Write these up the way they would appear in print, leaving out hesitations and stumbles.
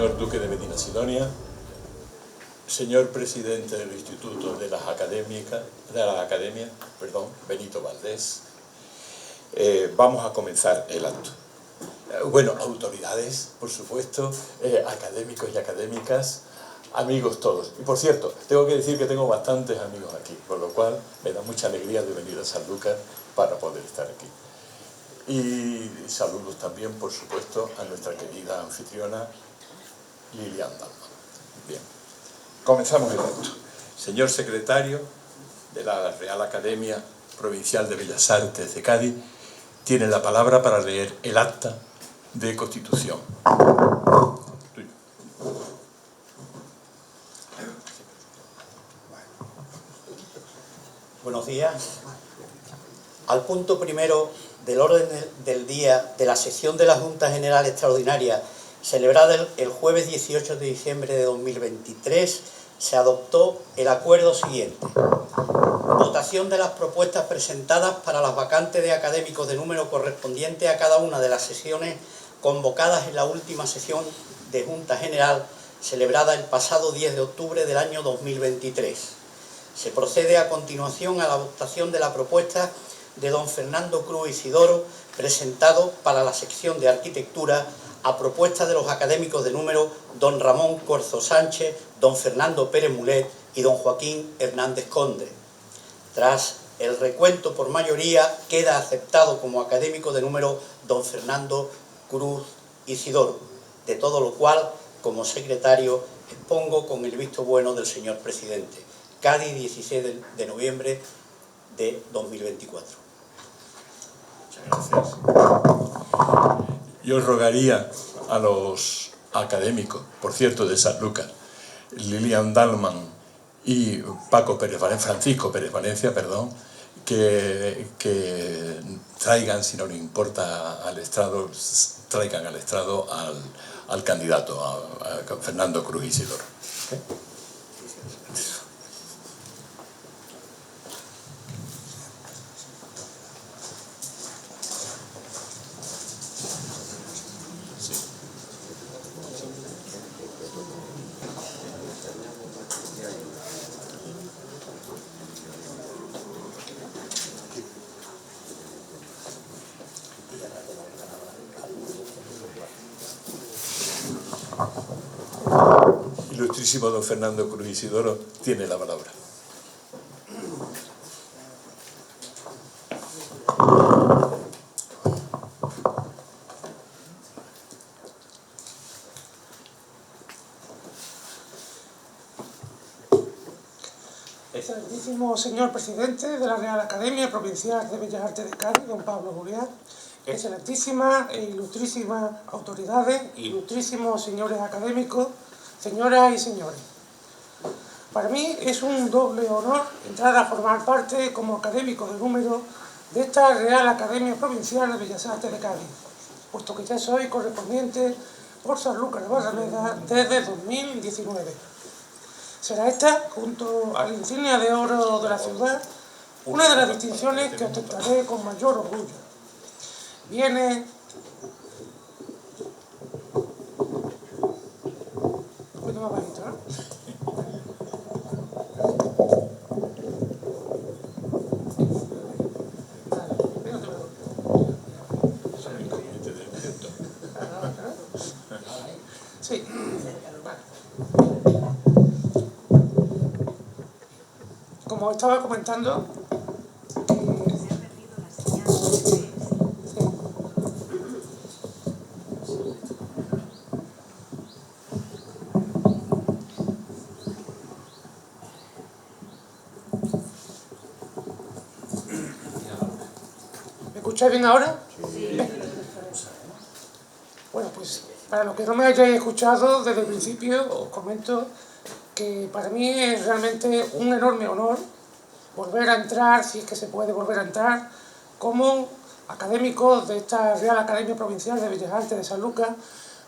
señor Duque de Medina Sidonia, señor presidente del Instituto de las Academias, Benito Valdés, vamos a comenzar el acto. Bueno, autoridades, por supuesto, académicos y académicas, amigos todos. Y por cierto, tengo que decir que tengo bastantes amigos aquí, con lo cual me da mucha alegría de venir a Sanlúcar para poder estar aquí. Y saludos también, por supuesto, a nuestra querida anfitriona Lilian Dalman. Bien, comenzamos el acto. Señor secretario de la Real Academia Provincial de Bellas Artes de Cádiz, tiene la palabra para leer el acta de constitución. Buenos días. Al punto primero del orden del día de la sesión de la Junta General Extraordinaria celebrada el jueves 18 de diciembre de 2023, se adoptó el acuerdo siguiente. Votación de las propuestas presentadas para las vacantes de académicos de número correspondiente a cada una de las sesiones convocadas en la última sesión de Junta General celebrada el pasado 10 de octubre del año 2023. Se procede a continuación a la votación de la propuesta de don Fernando Cruz Isidoro, presentado para la sección de Arquitectura a propuesta de los académicos de número don Ramón Corzo Sánchez, don Fernando Pérez Mulet y don Joaquín Hernández Conde. Tras el recuento por mayoría, queda aceptado como académico de número don Fernando Cruz Isidoro, de todo lo cual, como secretario, expongo con el visto bueno del señor presidente. Cádiz, 16 de noviembre de 2024. Muchas gracias. Yo rogaría a los académicos, por cierto, de Sanlúcar, Lilian Dalman y Francisco Pérez Valencia, que traigan, si no le importa al estrado, traigan al estrado al candidato, a Fernando Cruz Isidoro. ¿Okay? Ilustrísimo don Fernando Cruz Isidoro tiene la palabra. Excelentísimo señor presidente de la Real Academia Provincial de Bellas Artes de Cádiz, don Pablo Julián, excelentísimas e ilustrísimas autoridades, ilustrísimos señores académicos, señoras y señores. Para mí es un doble honor entrar a formar parte como académico de número de esta Real Academia Provincial de Bellas Artes de Cádiz, puesto que ya soy correspondiente por Sanlúcar de Barrameda desde 2019. Será esta, junto a la insignia de oro de la ciudad, una de las distinciones que ostentaré con mayor orgullo. Viene un poquito más bajito, ¿no? Sí. Como estaba comentando, ¿me escucháis bien ahora? Sí. Bueno, pues para los que no me hayáis escuchado desde el principio, os comento que para mí es realmente un enorme honor volver a entrar, si es que se puede volver a entrar, como académico de esta Real Academia Provincial de Bellas Artes de Sanlúcar,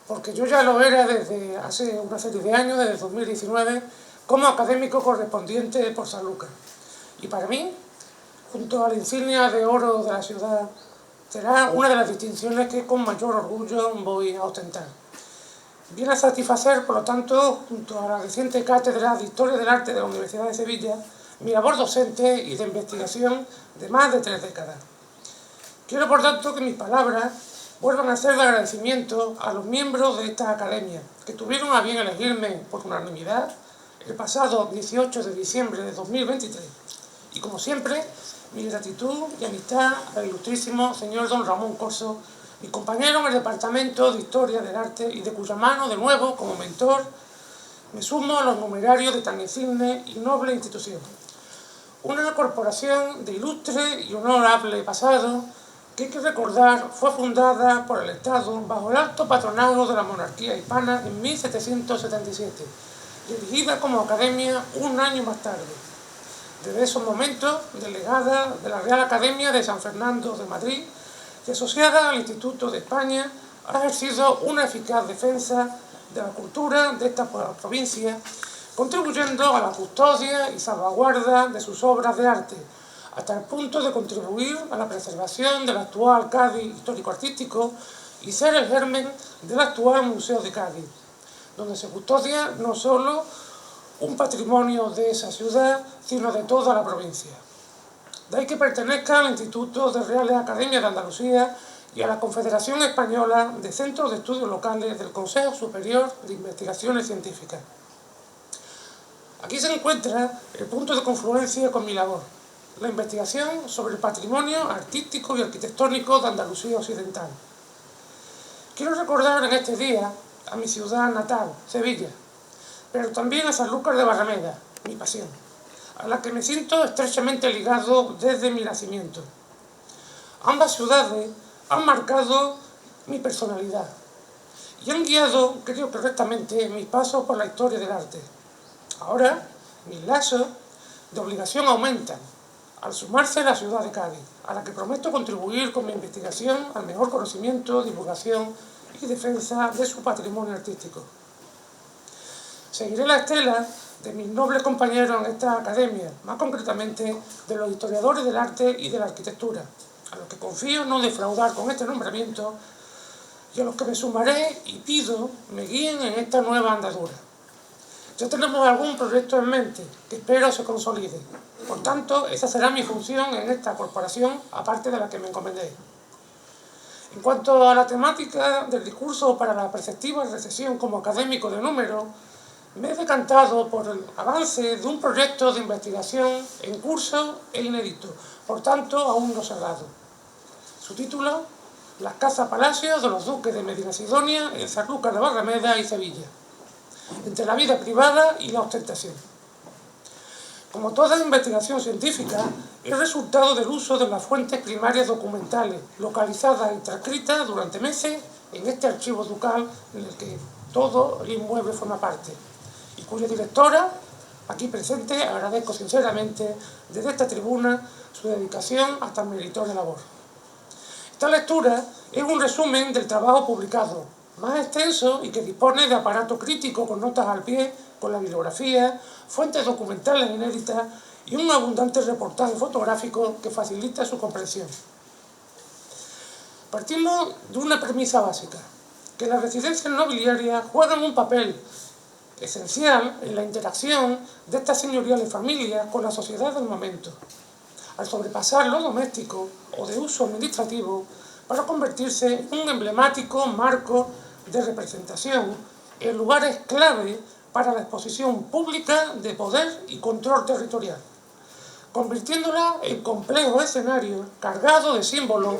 porque yo ya lo era desde hace una serie de años, desde 2019, como académico correspondiente por Sanlúcar. Y para mí, junto a la insignia de oro de la ciudad, será una de las distinciones que con mayor orgullo voy a ostentar. viene a satisfacer, por lo tanto, junto a la reciente Cátedra de Historia del Arte de la Universidad de Sevilla, mi labor docente y de investigación de más de 3 décadas. Quiero, por tanto, que mis palabras vuelvan a ser de agradecimiento a los miembros de esta academia, que tuvieron a bien elegirme por unanimidad el pasado 18 de diciembre de 2023. Y como siempre, mi gratitud y amistad al ilustrísimo señor don Ramón Corso, mi compañero en el Departamento de Historia del Arte y de cuya mano, de nuevo, como mentor, me sumo a los numerarios de tan insigne y noble institución. Una corporación de ilustre y honorable pasado que hay que recordar fue fundada por el Estado bajo el alto patronazgo de la monarquía hispana en 1777, dirigida como academia un año más tarde. Desde esos momentos, delegada de la Real Academia de San Fernando de Madrid y asociada al Instituto de España, ha ejercido una eficaz defensa de la cultura de esta provincia, contribuyendo a la custodia y salvaguarda de sus obras de arte, hasta el punto de contribuir a la preservación del actual Cádiz histórico-artístico y ser el germen del actual Museo de Cádiz, donde se custodia no solo un patrimonio de esa ciudad, sino de toda la provincia. De ahí que pertenezca al Instituto de Reales Academias de Andalucía y a la Confederación Española de Centros de Estudios Locales del Consejo Superior de Investigaciones Científicas. Aquí se encuentra el punto de confluencia con mi labor, la investigación sobre el patrimonio artístico y arquitectónico de Andalucía Occidental. Quiero recordar en este día a mi ciudad natal, Sevilla, pero también a Sanlúcar de Barrameda, mi pasión, a la que me siento estrechamente ligado desde mi nacimiento. Ambas ciudades han marcado mi personalidad y han guiado, creo correctamente, mis pasos por la historia del arte. Ahora, mis lazos de obligación aumentan al sumarse la ciudad de Cádiz, a la que prometo contribuir con mi investigación al mejor conocimiento, divulgación y defensa de su patrimonio artístico. Seguiré la estela de mis nobles compañeros en esta academia, más concretamente de los historiadores del arte y de la arquitectura, a los que confío no defraudar con este nombramiento y a los que me sumaré y pido me guíen en esta nueva andadura. Ya tenemos algún proyecto en mente que espero se consolide. Por tanto, esa será mi función en esta corporación, aparte de la que me encomendé. En cuanto a la temática del discurso para la perceptiva recesión como académico de número, me he decantado por el avance de un proyecto de investigación en curso e inédito, por tanto aún no cerrado. Su título, Las casas-palacios de los duques de Medinasidonia en Sanlúcar de Barrameda y Sevilla, entre la vida privada y la ostentación. Como toda investigación científica, es resultado del uso de las fuentes primarias documentales, localizadas y transcritas durante meses en este archivo ducal en el que todo el inmueble forma parte, y cuya directora, aquí presente, agradezco sinceramente desde esta tribuna su dedicación a tan meritoria labor. Esta lectura es un resumen del trabajo publicado, más extenso y que dispone de aparato crítico con notas al pie, con la bibliografía, fuentes documentales inéditas y un abundante reportaje fotográfico que facilita su comprensión. Partimos de una premisa básica, que las residencias nobiliarias juegan un papel esencial en la interacción de estas señoriales familias con la sociedad del momento, al sobrepasar lo doméstico o de uso administrativo para convertirse en un emblemático marco de representación en lugares clave para la exposición pública de poder y control territorial, convirtiéndola en complejo escenario cargado de símbolos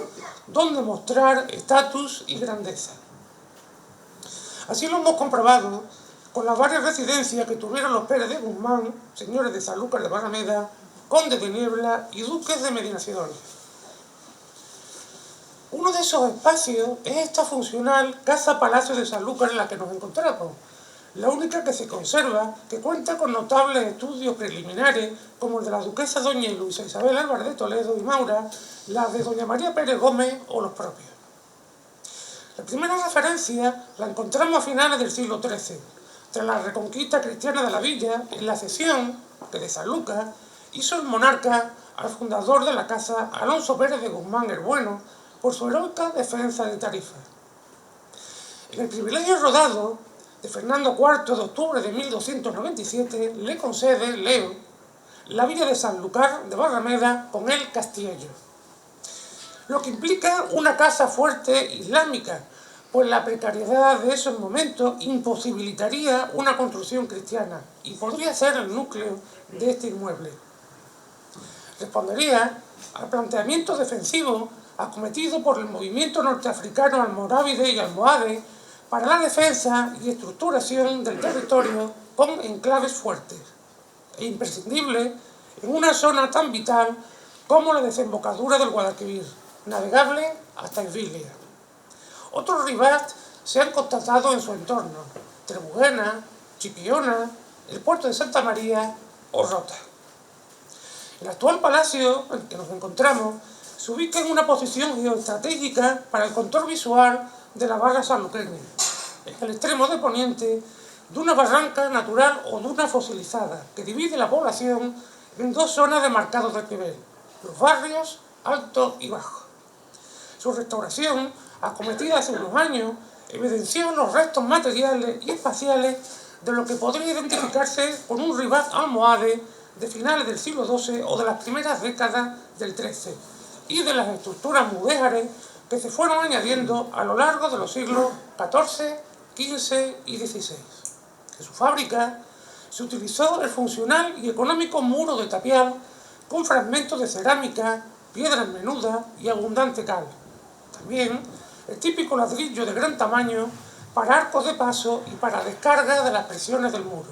donde mostrar estatus y grandeza. Así lo hemos comprobado con las varias residencias que tuvieron los Pérez de Guzmán, señores de Sanlúcar de Barrameda, condes de Niebla y duques de Medinasidonia. Uno de esos espacios es esta funcional Casa-Palacio de Sanlúcar en la que nos encontramos, la única que se conserva, que cuenta con notables estudios preliminares como el de la duquesa doña Luisa Isabel Álvarez de Toledo y Maura, la de doña María Pérez Gómez o los propios. La primera referencia la encontramos a finales del siglo XIII, tras la reconquista cristiana de la villa, en la cesión que de Sanlúcar hizo el monarca al fundador de la casa, Alonso Pérez de Guzmán el Bueno, por su heroica defensa de Tarifa. En el privilegio rodado, de Fernando IV de octubre de 1297 le concede, leo, la villa de Sanlúcar de Barrameda con el castillo, lo que implica una casa fuerte islámica, pues la precariedad de esos momentos imposibilitaría una construcción cristiana y podría ser el núcleo de este inmueble. Respondería al planteamiento defensivo acometido por el movimiento norteafricano almorávide y almohade para la defensa y estructuración del territorio con enclaves fuertes e imprescindible en una zona tan vital como la desembocadura del Guadalquivir, navegable hasta Erbilia. Otros ribats se han constatado en su entorno: Trebujena, Chipiona, el puerto de Santa María o Rota. El actual palacio en el que nos encontramos se ubica en una posición geoestratégica para el control visual de la barra sanluqueña, en el extremo de poniente de una barranca natural o duna fosilizada que divide la población en dos zonas de marcado desnivel, los barrios alto y bajo. Su restauración, acometida hace unos años, evidenció los restos materiales y espaciales de lo que podría identificarse con un ribat almohade de finales del siglo XII o de las primeras décadas del XIII, y de las estructuras mudéjares que se fueron añadiendo a lo largo de los siglos XIV, XV y XVI. En su fábrica se utilizó el funcional y económico muro de tapial con fragmentos de cerámica, piedras menudas y abundante cal. También el típico ladrillo de gran tamaño para arcos de paso y para descarga de las presiones del muro.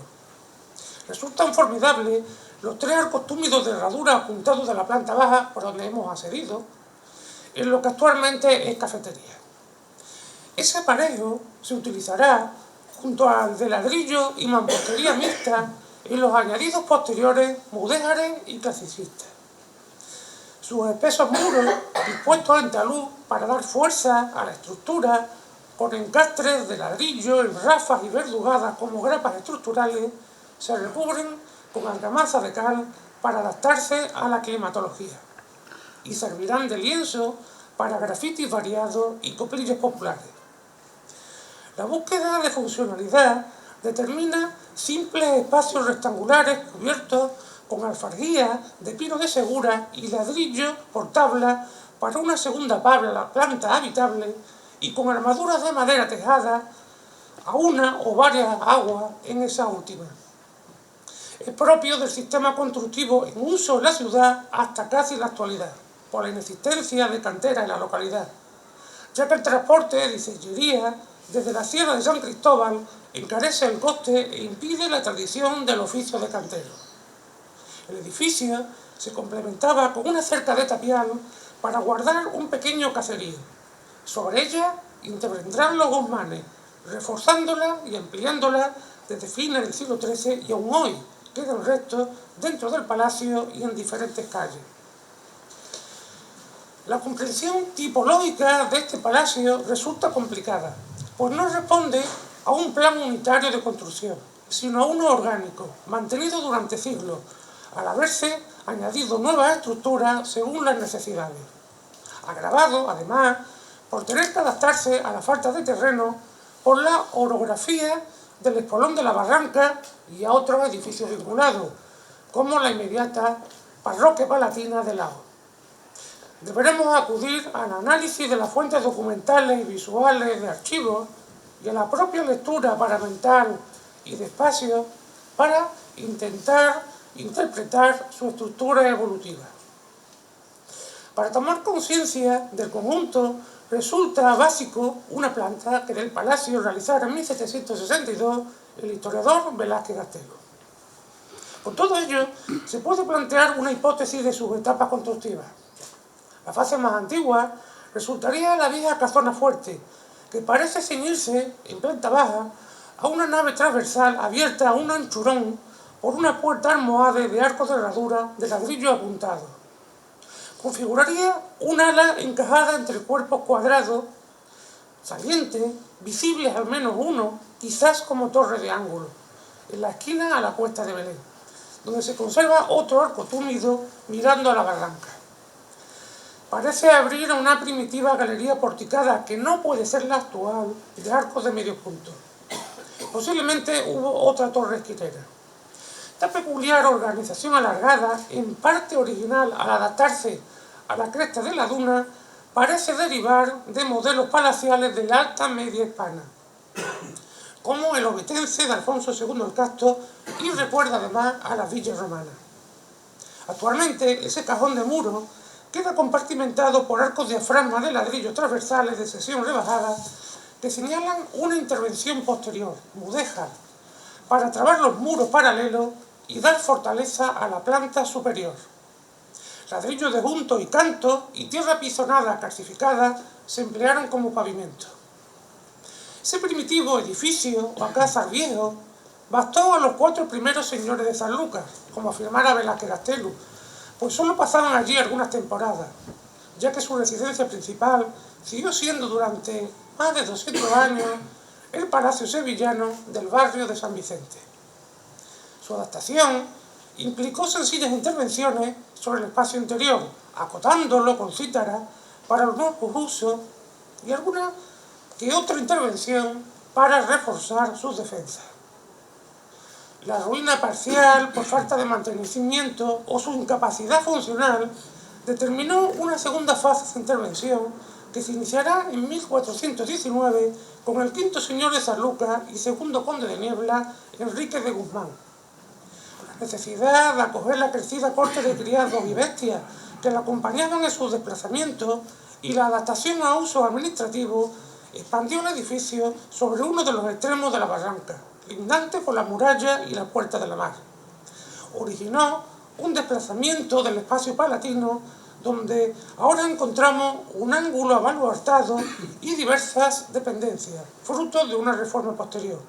Resultan formidables los tres arcos túmidos de herradura apuntados de la planta baja por donde hemos accedido, en lo que actualmente es cafetería. Ese aparejo se utilizará junto al de ladrillo y mampostería mixta en los añadidos posteriores mudéjares y clasicistas. Sus espesos muros, dispuestos en talud para dar fuerza a la estructura, con encastres de ladrillo en rafas y verdugadas como grapas estructurales, se recubren con argamasa de cal para adaptarse a la climatología y servirán de lienzo para grafitis variados y coplillos populares. La búsqueda de funcionalidad determina simples espacios rectangulares cubiertos con alfarguía de pino de segura y ladrillo por tabla para una segunda planta habitable y con armaduras de madera tejada a una o varias aguas en esa última. Es propio del sistema constructivo en uso en la ciudad hasta casi la actualidad, por la inexistencia de cantera en la localidad, ya que el transporte de sillería desde la Sierra de San Cristóbal encarece el coste e impide la tradición del oficio de cantero. El edificio se complementaba con una cerca de tapial para guardar un pequeño caserío. Sobre ella intervendrán los guzmanes, reforzándola y ampliándola desde fines del siglo XIII y aún hoy quedan restos dentro del palacio y en diferentes calles. La comprensión tipológica de este palacio resulta complicada, pues no responde a un plan unitario de construcción, sino a uno orgánico, mantenido durante siglos, al haberse añadido nuevas estructuras según las necesidades. Agravado, además, por tener que adaptarse a la falta de terreno por la orografía del espolón de la barranca y a otros edificios vinculados, como la inmediata parroquia palatina de Lao. Deberemos acudir al análisis de las fuentes documentales y visuales de archivos y a la propia lectura paramental y de espacio para intentar interpretar su estructura evolutiva. Para tomar conciencia del conjunto, resulta básico una planta que del palacio realizara en 1762 el historiador Velázquez Gastelo. Con todo ello, se puede plantear una hipótesis de sus etapas constructivas. La fase más antigua resultaría la vieja casona fuerte, que parece ceñirse en planta baja a una nave transversal abierta a un anchurón por una puerta almohade de arcos de herradura de ladrillo apuntado. Configuraría un ala encajada entre cuerpos cuadrados, salientes, visibles al menos uno, quizás como torre de ángulo, en la esquina a la Cuesta de Belén, donde se conserva otro arco túmido mirando a la barranca. Parece abrir a una primitiva galería porticada que no puede ser la actual de arcos de medio punto. posiblemente hubo otra torre esquinera. Esta peculiar organización alargada, en parte original al adaptarse a la cresta de la duna, parece derivar de modelos palaciales de la Alta Media Hispana, como el ovetense de Alfonso II el Casto, y recuerda además a las villas romanas. Actualmente, ese cajón de muro queda compartimentado por arcos diafragma de ladrillo transversales de sección rebajada que señalan una intervención posterior, mudéjar, para trabar los muros paralelos y dar fortaleza a la planta superior. Ladrillos de junto y canto y tierra pisonada calcificada se emplearon como pavimento. Ese primitivo edificio o alcázar viejo bastó a los 4 primeros señores de San Lucas, como afirmara Velázquez Gastelu, pues solo pasaban allí algunas temporadas, ya que su residencia principal siguió siendo durante más de 200 años el Palacio Sevillano del barrio de San Vicente. Su adaptación implicó sencillas intervenciones sobre el espacio interior, acotándolo con cítara para los nuevos usos y alguna que otra intervención para reforzar sus defensas. La ruina parcial por falta de mantenimiento o su incapacidad funcional determinó una segunda fase de intervención que se iniciará en 1419 con el quinto señor de San Lucas y segundo conde de Niebla, Enrique de Guzmán. La necesidad de acoger la crecida corte de criados y bestias que la acompañaban en sus desplazamientos y la adaptación a uso administrativo expandió el edificio sobre uno de los extremos de la barranca, lindante por la muralla y la puerta de la mar. Originó un desplazamiento del espacio palatino donde ahora encontramos un ángulo abaluartado y diversas dependencias, fruto de una reforma posterior,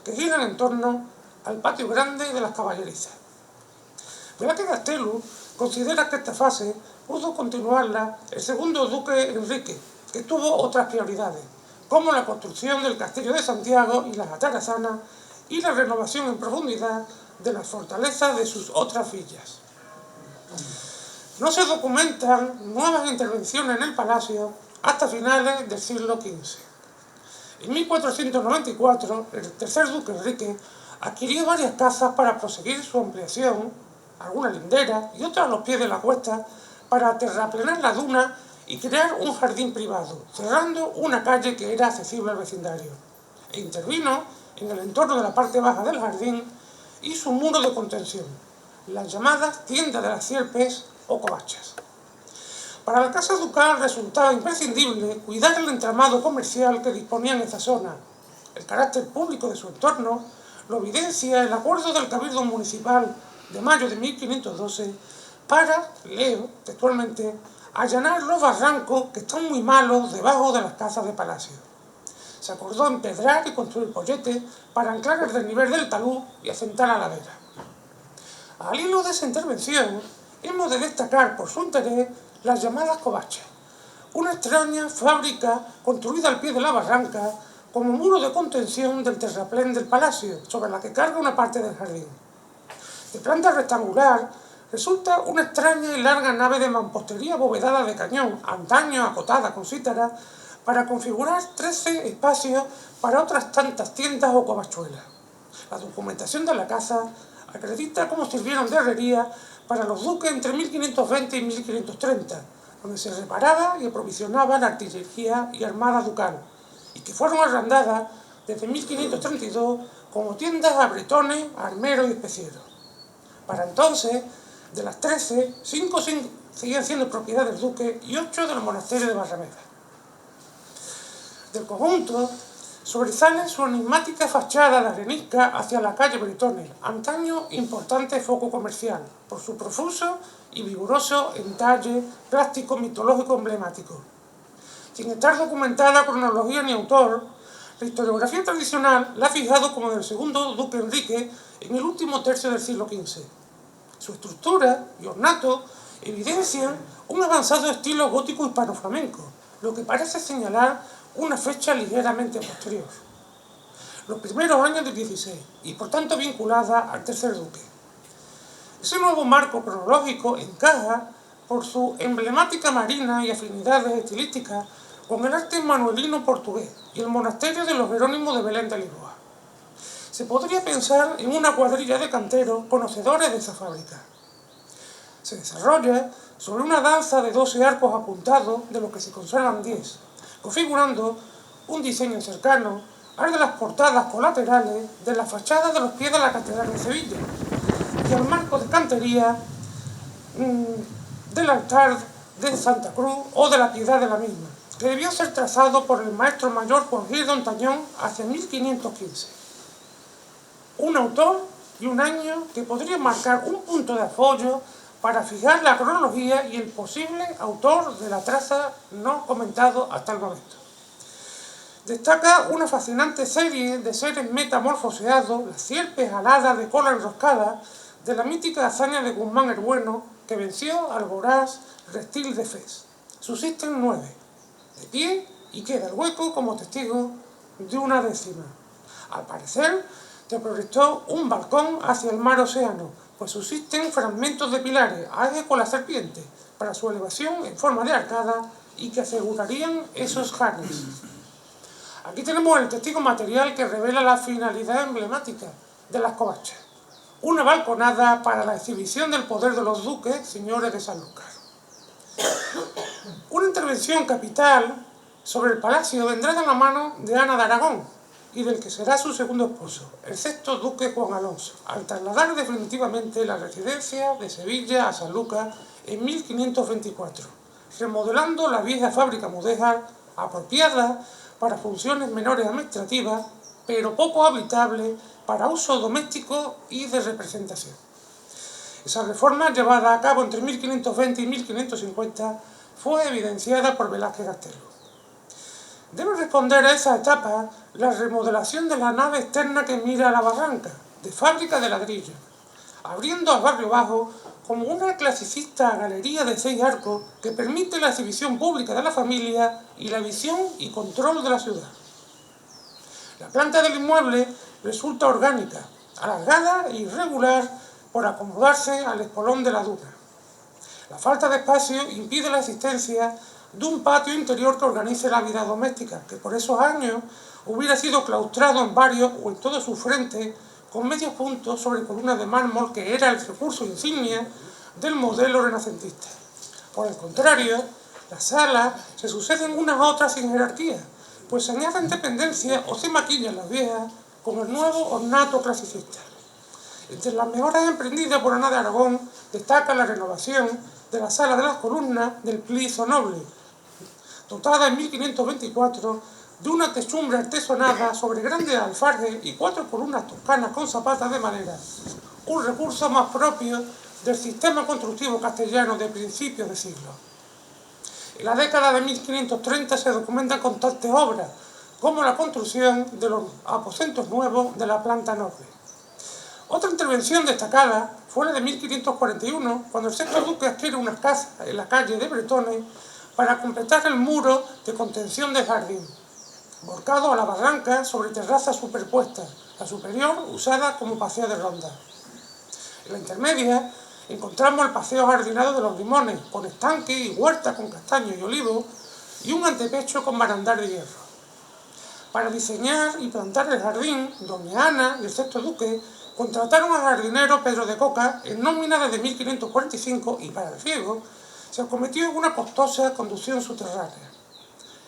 que giran en torno al patio grande de las caballerizas. Velázquez Gastelu considera que esta fase pudo continuarla el segundo duque Enrique, que tuvo otras prioridades, como la construcción del Castillo de Santiago y las atarazanas y la renovación en profundidad de las fortalezas de sus otras villas. No se documentan nuevas intervenciones en el palacio hasta finales del siglo XV. En 1494, el tercer duque Enrique adquirió varias casas para proseguir su ampliación, algunas linderas y otras a los pies de la cuesta, para terraplenar la duna y crear un jardín privado, cerrando una calle que era accesible al vecindario. E intervino en el entorno de la parte baja del jardín y su muro de contención, las llamadas tiendas de las sierpes o covachas. Para la casa ducal resultaba imprescindible cuidar el entramado comercial que disponía en esta zona. El carácter público de su entorno lo evidencia el acuerdo del Cabildo Municipal de mayo de 1512 para, leo textualmente, allanar los barrancos que están muy malos debajo de las casas de palacio. Se acordó empedrar y construir polletes para anclar el desnivel del talud y asentar la ladera. Al hilo de esa intervención, hemos de destacar por su interés las llamadas covachas, una extraña fábrica construida al pie de la barranca como muro de contención del terraplén del palacio, sobre la que carga una parte del jardín. De planta rectangular, resulta una extraña y larga nave de mampostería abovedada de cañón, antaño acotada con cítara, para configurar 13 espacios para otras tantas tiendas o covachuelas. La documentación de la casa acredita cómo sirvieron de herrería para los duques entre 1520 y 1530, donde se reparaba y aprovisionaba la artillería y armada ducal, y que fueron arrendadas desde 1532 como tiendas a bretones, armeros y especieros. Para entonces, de las 13, 5 seguían siendo propiedad del duque y 8 del monasterio de Barrameda. Del conjunto sobresale su enigmática fachada de arenisca hacia la calle Bretones, antaño importante foco comercial, por su profuso y vigoroso entalle plástico mitológico emblemático. Sin estar documentada cronología ni autor, la historiografía tradicional la ha fijado como del segundo duque Enrique en el último tercio del siglo XV. Su estructura y ornato evidencian un avanzado estilo gótico hispano-flamenco, lo que parece señalar una fecha ligeramente posterior, los primeros años del XVI, y por tanto vinculada al tercer duque. Ese nuevo marco cronológico encaja por su emblemática marina y afinidades estilísticas con el arte manuelino portugués y el monasterio de los Jerónimos de Belén de Lisboa. se podría pensar en una cuadrilla de canteros conocedores de esa fábrica. Se desarrolla sobre una danza de 12 arcos apuntados, de los que se conservan 10, configurando un diseño cercano al de las portadas colaterales de la fachada de los pies de la Catedral de Sevilla y al marco de cantería del altar de Santa Cruz o de la Piedad de la misma, que debió ser trazado por el maestro mayor Juan Gil de Ontañón hacia 1515. Un autor y un año que podría marcar un punto de apoyo para fijar la cronología y el posible autor de la traza no comentado hasta el momento. Destaca una fascinante serie de seres metamorfoseados, las sierpes aladas de cola enroscada, de la mítica hazaña de Guzmán el Bueno, que venció al voraz reptil de Fez. Subsisten 9, de pie, y queda el hueco como testigo de una décima. Al parecer, se proyectó un balcón hacia el mar Océano, pues subsisten fragmentos de pilares a eje con la serpiente, para su elevación en forma de arcada y que asegurarían esos jarnes. Aquí tenemos el testigo material que revela la finalidad emblemática de las covachas. Una balconada para la exhibición del poder de los duques, señores de Sanlúcar. Una intervención capital sobre el palacio vendrá de la mano de Ana de Aragón y del que será su segundo esposo, el sexto duque Juan Alonso, al trasladar definitivamente la residencia de Sevilla a Sanlúcar en 1524, remodelando la vieja fábrica mudéjar apropiada para funciones menores administrativas, pero poco habitable para uso doméstico y de representación. Esa reforma, llevada a cabo entre 1520 y 1550, fue evidenciada por Velázquez Castelo. Debe responder a esa etapa la remodelación de la nave externa que mira a la barranca, de fábrica de ladrillo, abriendo al barrio bajo como una clasicista galería de 6 arcos que permite la exhibición pública de la familia y la visión y control de la ciudad. La planta del inmueble resulta orgánica, alargada e irregular por acomodarse al espolón de la duna. La falta de espacio impide la existencia de un patio interior que organice la vida doméstica, que por esos años hubiera sido claustrado en varios o en todo su frente con medios puntos sobre columnas de mármol, que era el recurso insignia del modelo renacentista. Por el contrario, las salas se suceden unas a otras sin jerarquía, pues se añaden dependencias o se maquillan las viejas con el nuevo ornato clasicista. Entre las mejoras emprendidas por Ana de Aragón destaca la renovación de la sala de las columnas del plizo noble, dotada en 1524 de una techumbre artesonada sobre grandes alfarjes y 4 columnas toscanas con zapatas de madera, un recurso más propio del sistema constructivo castellano de principios de siglo. En la década de 1530 se documentan constantes obras, como la construcción de los aposentos nuevos de la planta noble. Otra intervención destacada fue la de 1541, cuando el sexto duque adquiere unas casas en la calle de Bretones para completar el muro de contención del jardín, volcado a la barranca sobre terrazas superpuestas, la superior usada como paseo de ronda. En la intermedia encontramos el paseo jardinado de los Limones, con estanque y huerta con castaños y olivos, y un antepecho con barandal de hierro. Para diseñar y plantar el jardín, doña Ana y el sexto duque contrataron al jardinero Pedro de Coca en nómina desde 1545 y para el riego se acometió una costosa conducción subterránea.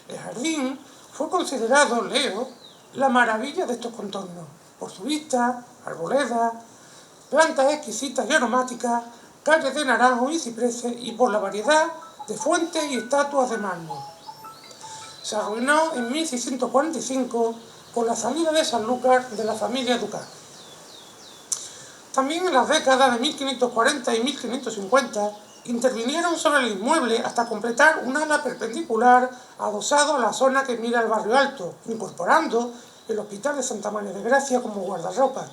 El jardín fue considerado, leo, la maravilla de estos contornos, por su vista, arboledas, plantas exquisitas y aromáticas, calles de naranjos y cipreses y por la variedad de fuentes y estatuas de mármol. Se arruinó en 1645 con la salida de Sanlúcar de la familia ducal. También en las décadas de 1540 y 1550 intervinieron sobre el inmueble hasta completar un ala perpendicular adosado a la zona que mira al barrio alto, incorporando el Hospital de Santa María de Gracia como guardarropa,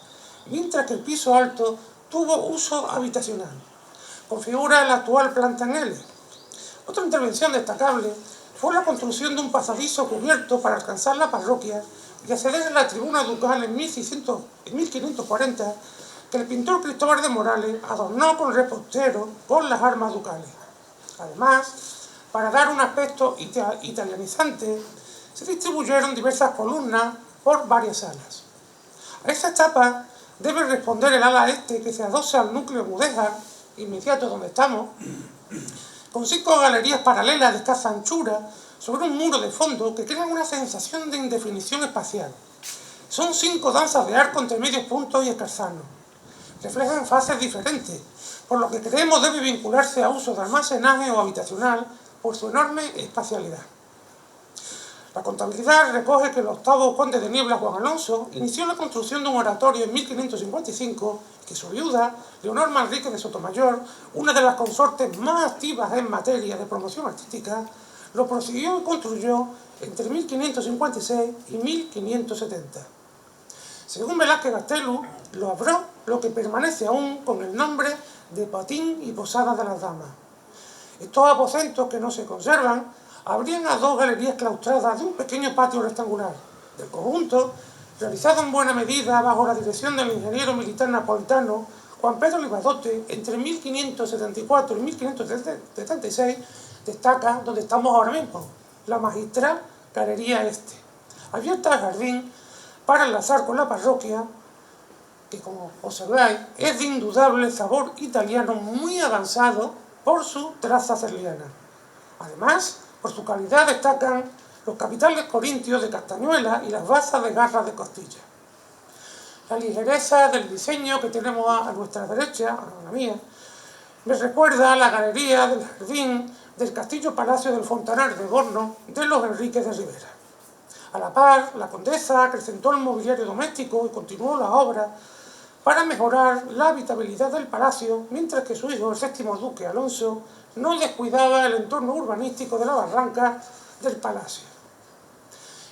mientras que el piso alto tuvo uso habitacional. Configura la actual planta en L. Otra intervención destacable fue la construcción de un pasadizo cubierto para alcanzar la parroquia y acceder a la tribuna ducal en 1540, que el pintor Cristóbal de Morales adornó con repostero con las armas ducales. Además, para dar un aspecto italianizante, se distribuyeron diversas columnas por varias salas. A esta etapa debe responder el ala este, que se adosa al núcleo mudéjar, inmediato donde estamos, con 5 galerías paralelas de escasa anchura sobre un muro de fondo que crean una sensación de indefinición espacial. Son 5 danzas de arco entre medios puntos y escarzanos. Reflejan fases diferentes, por lo que creemos debe vincularse a uso de almacenaje o habitacional por su enorme espacialidad. La contabilidad recoge que el octavo conde de Niebla, Juan Alonso, inició la construcción de un oratorio en 1555, que su viuda, Leonor Manrique de Sotomayor, una de las consortes más activas en materia de promoción artística, lo prosiguió y construyó entre 1556 y 1570. Según Velázquez Gastelu, lo abrió lo que permanece aún con el nombre de Patín y Posada de las Damas. Estos aposentos que no se conservan abrían a 2 galerías claustradas de un pequeño patio rectangular. Del conjunto, realizado en buena medida bajo la dirección del ingeniero militar napolitano Juan Pedro Libadote, entre 1574 y 1576, destaca donde estamos ahora mismo, la magistral Galería Este, abierta al jardín para enlazar con la parroquia, que como observáis es de indudable sabor italiano muy avanzado por su traza serliana. Además, por su calidad destacan los capiteles corintios de castañuela y las basas de garras de costilla. La ligereza del diseño que tenemos a nuestra derecha, a la mía, me recuerda a la galería del jardín del Castillo Palacio del Fontanar de Borno de los Enríquez de Rivera. A la par, la condesa acrecentó el mobiliario doméstico y continuó la obra para mejorar la habitabilidad del palacio, mientras que su hijo, el 7º duque Alonso, no descuidaba el entorno urbanístico de la barranca del palacio.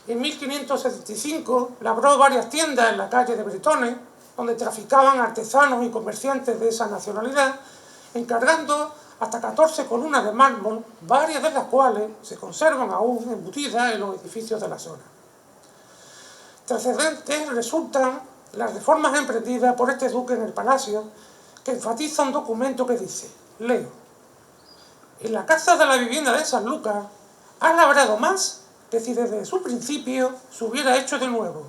En 1575 labró varias tiendas en la calle de Bretones, donde traficaban artesanos y comerciantes de esa nacionalidad, encargando hasta 14 columnas de mármol, varias de las cuales se conservan aún embutidas en los edificios de la zona. Trascendentes resultan las reformas emprendidas por este duque en el palacio, que enfatiza un documento que dice, leo: en la casa de la vivienda de Sanlúcar ha labrado más que si desde su principio se hubiera hecho de nuevo,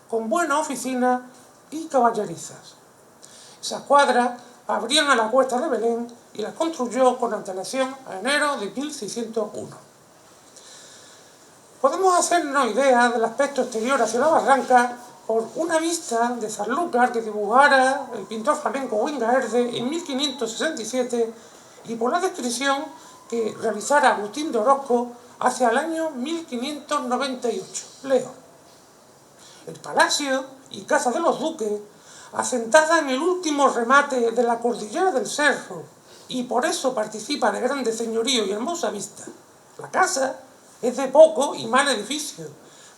con buena oficina y caballerizas. Esas cuadras abrían a la cuesta de Belén y las construyó con antelación a enero de 1601. Podemos hacernos idea del aspecto exterior hacia la barranca por una vista de Sanlúcar que dibujara el pintor flamenco Wingaerde en 1567 y por la descripción que realizara Agustín de Orozco hacia el año 1598. Leo: el palacio y casa de los duques, asentada en el último remate de la cordillera del Cerro, y por eso participa de grande señorío y hermosa vista. La casa es de poco y mal edificio,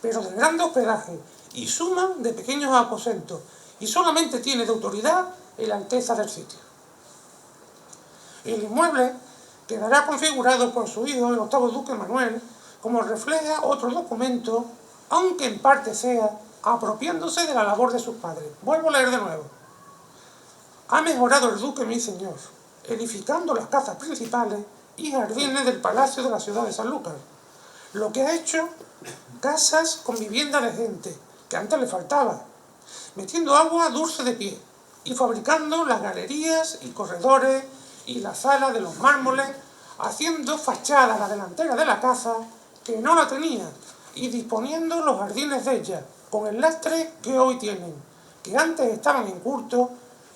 pero de grande hospedaje, y suma de pequeños aposentos, y solamente tiene de autoridad en la alteza del sitio. El inmueble quedará configurado por su hijo, el 8º duque Manuel, como refleja otro documento, aunque en parte sea apropiándose de la labor de sus padres. Vuelvo a leer de nuevo. Ha mejorado el duque mi señor, edificando las casas principales y jardines del palacio de la ciudad de Sanlúcar, lo que ha hecho casas con vivienda de gente, que antes le faltaba, metiendo agua dulce de pie y fabricando las galerías y corredores y la sala de los mármoles, haciendo fachada a la delantera de la casa que no la tenía y disponiendo los jardines de ella con el lastre que hoy tienen, que antes estaban en curto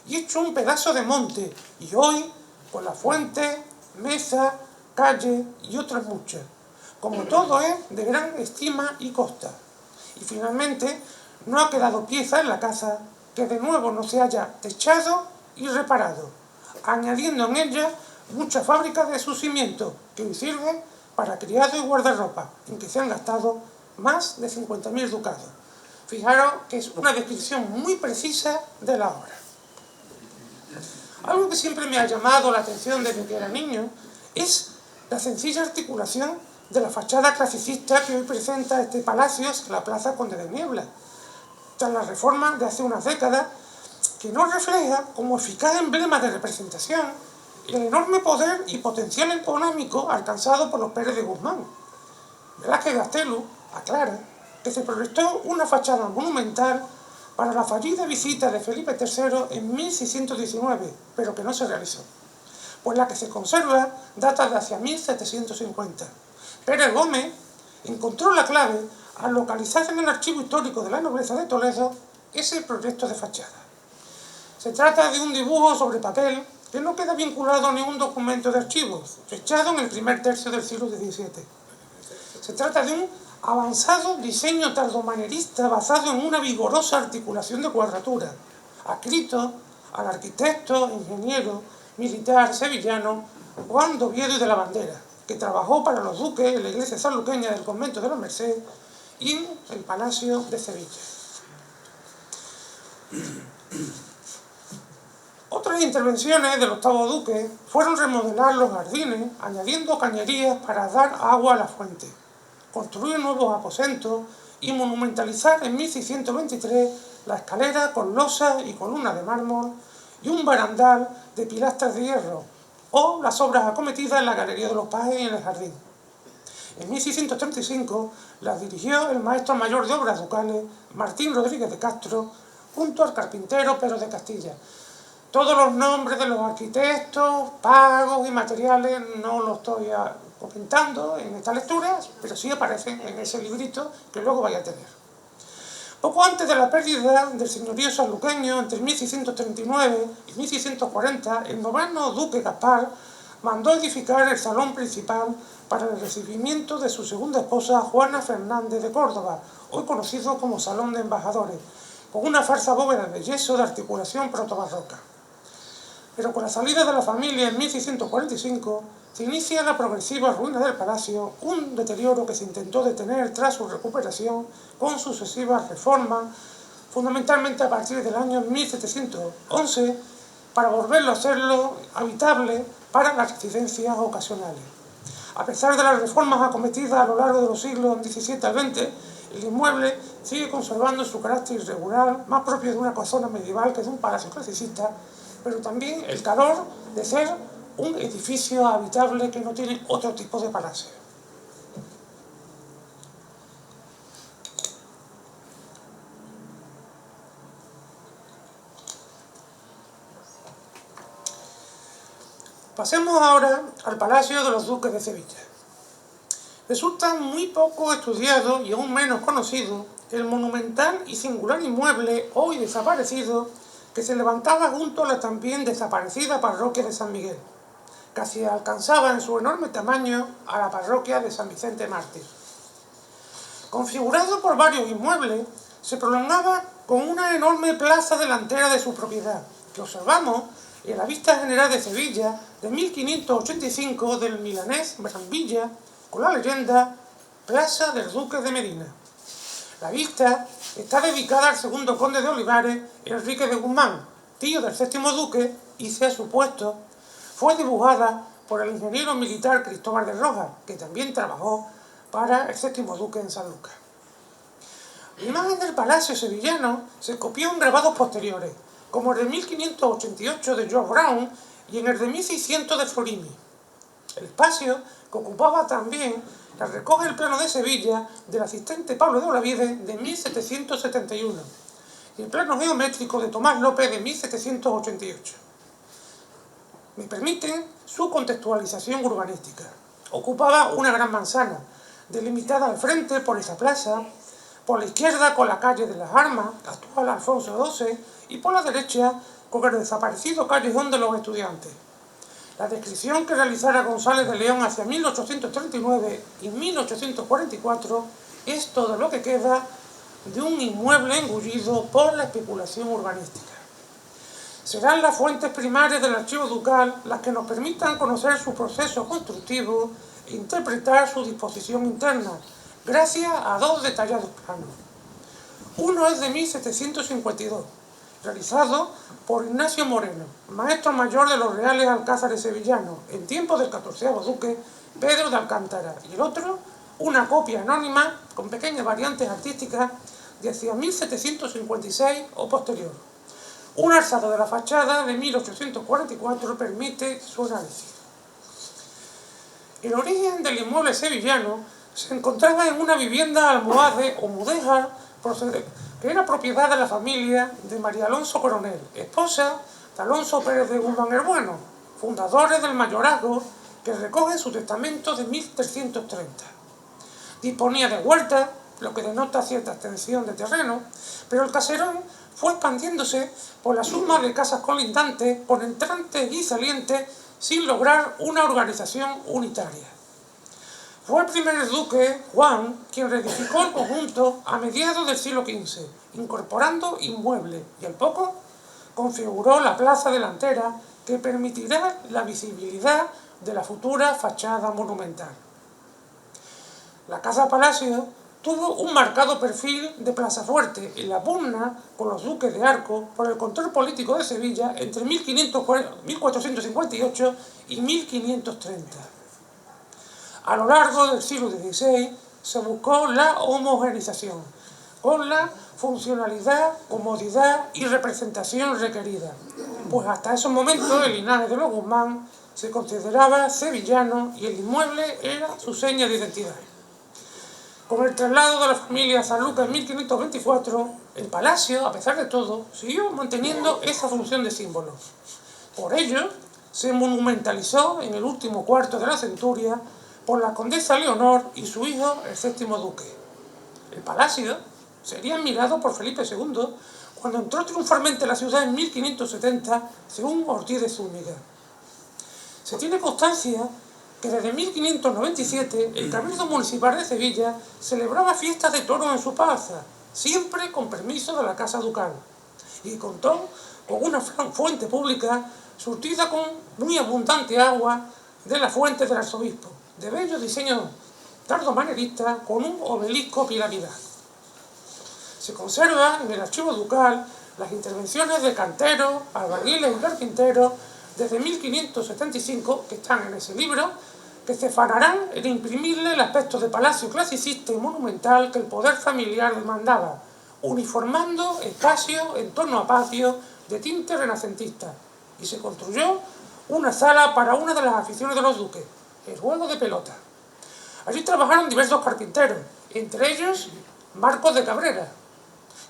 y hecho un pedazo de monte, y hoy con la fuente, mesa, calle y otras muchas, como todo es de gran estima y costa. Y finalmente no ha quedado pieza en la casa que de nuevo no se haya techado y reparado, añadiendo en ella muchas fábricas de sus cimientos que hoy sirven para criado y guardarropa, en que se han gastado más de 50.000 ducados. Fijaros que es una descripción muy precisa de la obra. Algo que siempre me ha llamado la atención desde que era niño es la sencilla articulación de la fachada clasicista que hoy presenta este palacio en la Plaza Conde de Niebla, tras la reforma de hace unas décadas, que no refleja como eficaz emblema de representación el enorme poder y potencial económico alcanzado por los Pérez de Guzmán. Velázquez Gastelu aclara que se proyectó una fachada monumental para la fallida visita de Felipe III en 1619, pero que no se realizó, pues la que se conserva data de hacia 1750. Pérez Gómez encontró la clave al localizar en el Archivo Histórico de la Nobleza de Toledo ese proyecto de fachada. Se trata de un dibujo sobre papel que no queda vinculado a ningún documento de archivos, fechado en el primer tercio del siglo XVII. Se trata de un avanzado diseño tardomanierista basado en una vigorosa articulación de cuadratura, adscrito al arquitecto, ingeniero, militar sevillano Juan de Oviedo y de la Bandera, que trabajó para los duques en la iglesia sanluqueña del convento de la Merced y en el Palacio de Sevilla. Otras intervenciones del octavo duque fueron remodelar los jardines, añadiendo cañerías para dar agua a la fuente, construir nuevos aposentos y monumentalizar en 1623 la escalera con losas y columnas de mármol y un barandal de pilastras de hierro, o las obras acometidas en la Galería de los Pajes y en el jardín. En 1635 las dirigió el maestro mayor de obras ducales, Martín Rodríguez de Castro, junto al carpintero Pedro de Castilla. Todos los nombres de los arquitectos, pagos y materiales no los estoy comentando en esta lectura, pero sí aparecen en ese librito que luego vais a tener. Poco antes de la pérdida del señorío sanluqueño, entre 1639 y 1640, el noveno duque Gaspar mandó edificar el salón principal para el recibimiento de su segunda esposa, Juana Fernández de Córdoba, hoy conocido como Salón de Embajadores, con una falsa bóveda de yeso de articulación protobarroca. Pero con la salida de la familia en 1645 se inicia la progresiva ruina del palacio, un deterioro que se intentó detener tras su recuperación con sucesivas reformas, fundamentalmente a partir del año 1711, para volverlo a hacerlo habitable para las residencias ocasionales. A pesar de las reformas acometidas a lo largo de los siglos XVII al XX, el inmueble sigue conservando su carácter irregular, más propio de una casona medieval que de un palacio clasicista, pero también el calor de ser un edificio habitable que no tiene otro tipo de palacio. Pasemos ahora al Palacio de los Duques de Sevilla. Resulta muy poco estudiado y aún menos conocido el monumental y singular inmueble, hoy desaparecido, que se levantaba junto a la también desaparecida parroquia de San Miguel. Casi alcanzaba en su enorme tamaño a la parroquia de San Vicente Mártir. Configurado por varios inmuebles, se prolongaba con una enorme plaza delantera de su propiedad, que observamos en la Vista General de Sevilla de 1585 del milanés Brambilla, con la leyenda Plaza del Duque de Medina. La vista está dedicada al segundo conde de Olivares, Enrique de Guzmán, tío del séptimo duque, y se ha supuesto, fue dibujada por el ingeniero militar Cristóbal de Rojas, que también trabajó para el séptimo duque en San Lucas. La imagen del palacio sevillano se copió en grabados posteriores, como el de 1588 de George Brown y en el de 1600 de Florini. El espacio que ocupaba también la recoge el plano de Sevilla del asistente Pablo de Olavide de 1771 y el plano geométrico de Tomás López de 1788. Me permiten su contextualización urbanística. Ocupaba una gran manzana, delimitada al frente por esa plaza, por la izquierda con la calle de las Armas, actual Alfonso XII, y por la derecha con el desaparecido callejón de los Estudiantes. La descripción que realizara González de León hacia 1839 y 1844 es todo lo que queda de un inmueble engullido por la especulación urbanística. Serán las fuentes primarias del archivo ducal las que nos permitan conocer su proceso constructivo e interpretar su disposición interna, gracias a dos detallados planos. Uno es de 1752, realizado por Ignacio Moreno, maestro mayor de los Reales Alcázares sevillanos, en tiempo del 14º duque Pedro de Alcántara, y el otro, una copia anónima, con pequeñas variantes artísticas, de hacia 1756 o posterior. Un alzado de la fachada de 1844 permite su análisis. El origen del inmueble sevillano se encontraba en una vivienda almohade o mudéjar que era propiedad de la familia de María Alonso Coronel, esposa de Alonso Pérez de Guzmán el Bueno, fundadores del mayorazgo que recoge en su testamento de 1330. Disponía de huerta, lo que denota cierta extensión de terreno, pero el caserón fue expandiéndose por la suma de casas colindantes, con entrantes y salientes, sin lograr una organización unitaria. Fue el primer duque, Juan, quien reedificó el conjunto a mediados del siglo XV, incorporando inmuebles, y al poco configuró la plaza delantera que permitirá la visibilidad de la futura fachada monumental. La Casa Palacio tuvo un marcado perfil de plaza fuerte en la pugna con los duques de Arco por el control político de Sevilla entre 1458 y 1530. A lo largo del siglo XVI se buscó la homogeneización, con la funcionalidad, comodidad y representación requerida, pues hasta esos momentos el linaje de los Guzmán se consideraba sevillano y el inmueble era su seña de identidad. Con el traslado de la familia a San Lucas en 1524, el palacio, a pesar de todo, siguió manteniendo esa función de símbolo. Por ello, se monumentalizó en el último cuarto de la centuria por la condesa Leonor y su hijo, el séptimo duque. El palacio sería admirado por Felipe II cuando entró triunfalmente a la ciudad en 1570, según Ortiz de Zúñiga. Se tiene constancia que desde 1597 el Cabildo Municipal de Sevilla celebraba fiestas de toros en su plaza, siempre con permiso de la Casa Ducal, y contó con una fuente pública surtida con muy abundante agua de la fuente del arzobispo, de bello diseño tardomanerista con un obelisco piramidal. Se conservan en el archivo ducal las intervenciones de canteros, albañiles y carpinteros desde 1575, que están en ese libro, que se afanarán en imprimirle el aspecto de palacio clasicista y monumental que el poder familiar demandaba, uniformando espacios en torno a patios de tinte renacentista, y se construyó una sala para una de las aficiones de los duques, el juego de pelota. Allí trabajaron diversos carpinteros, entre ellos Marcos de Cabrera,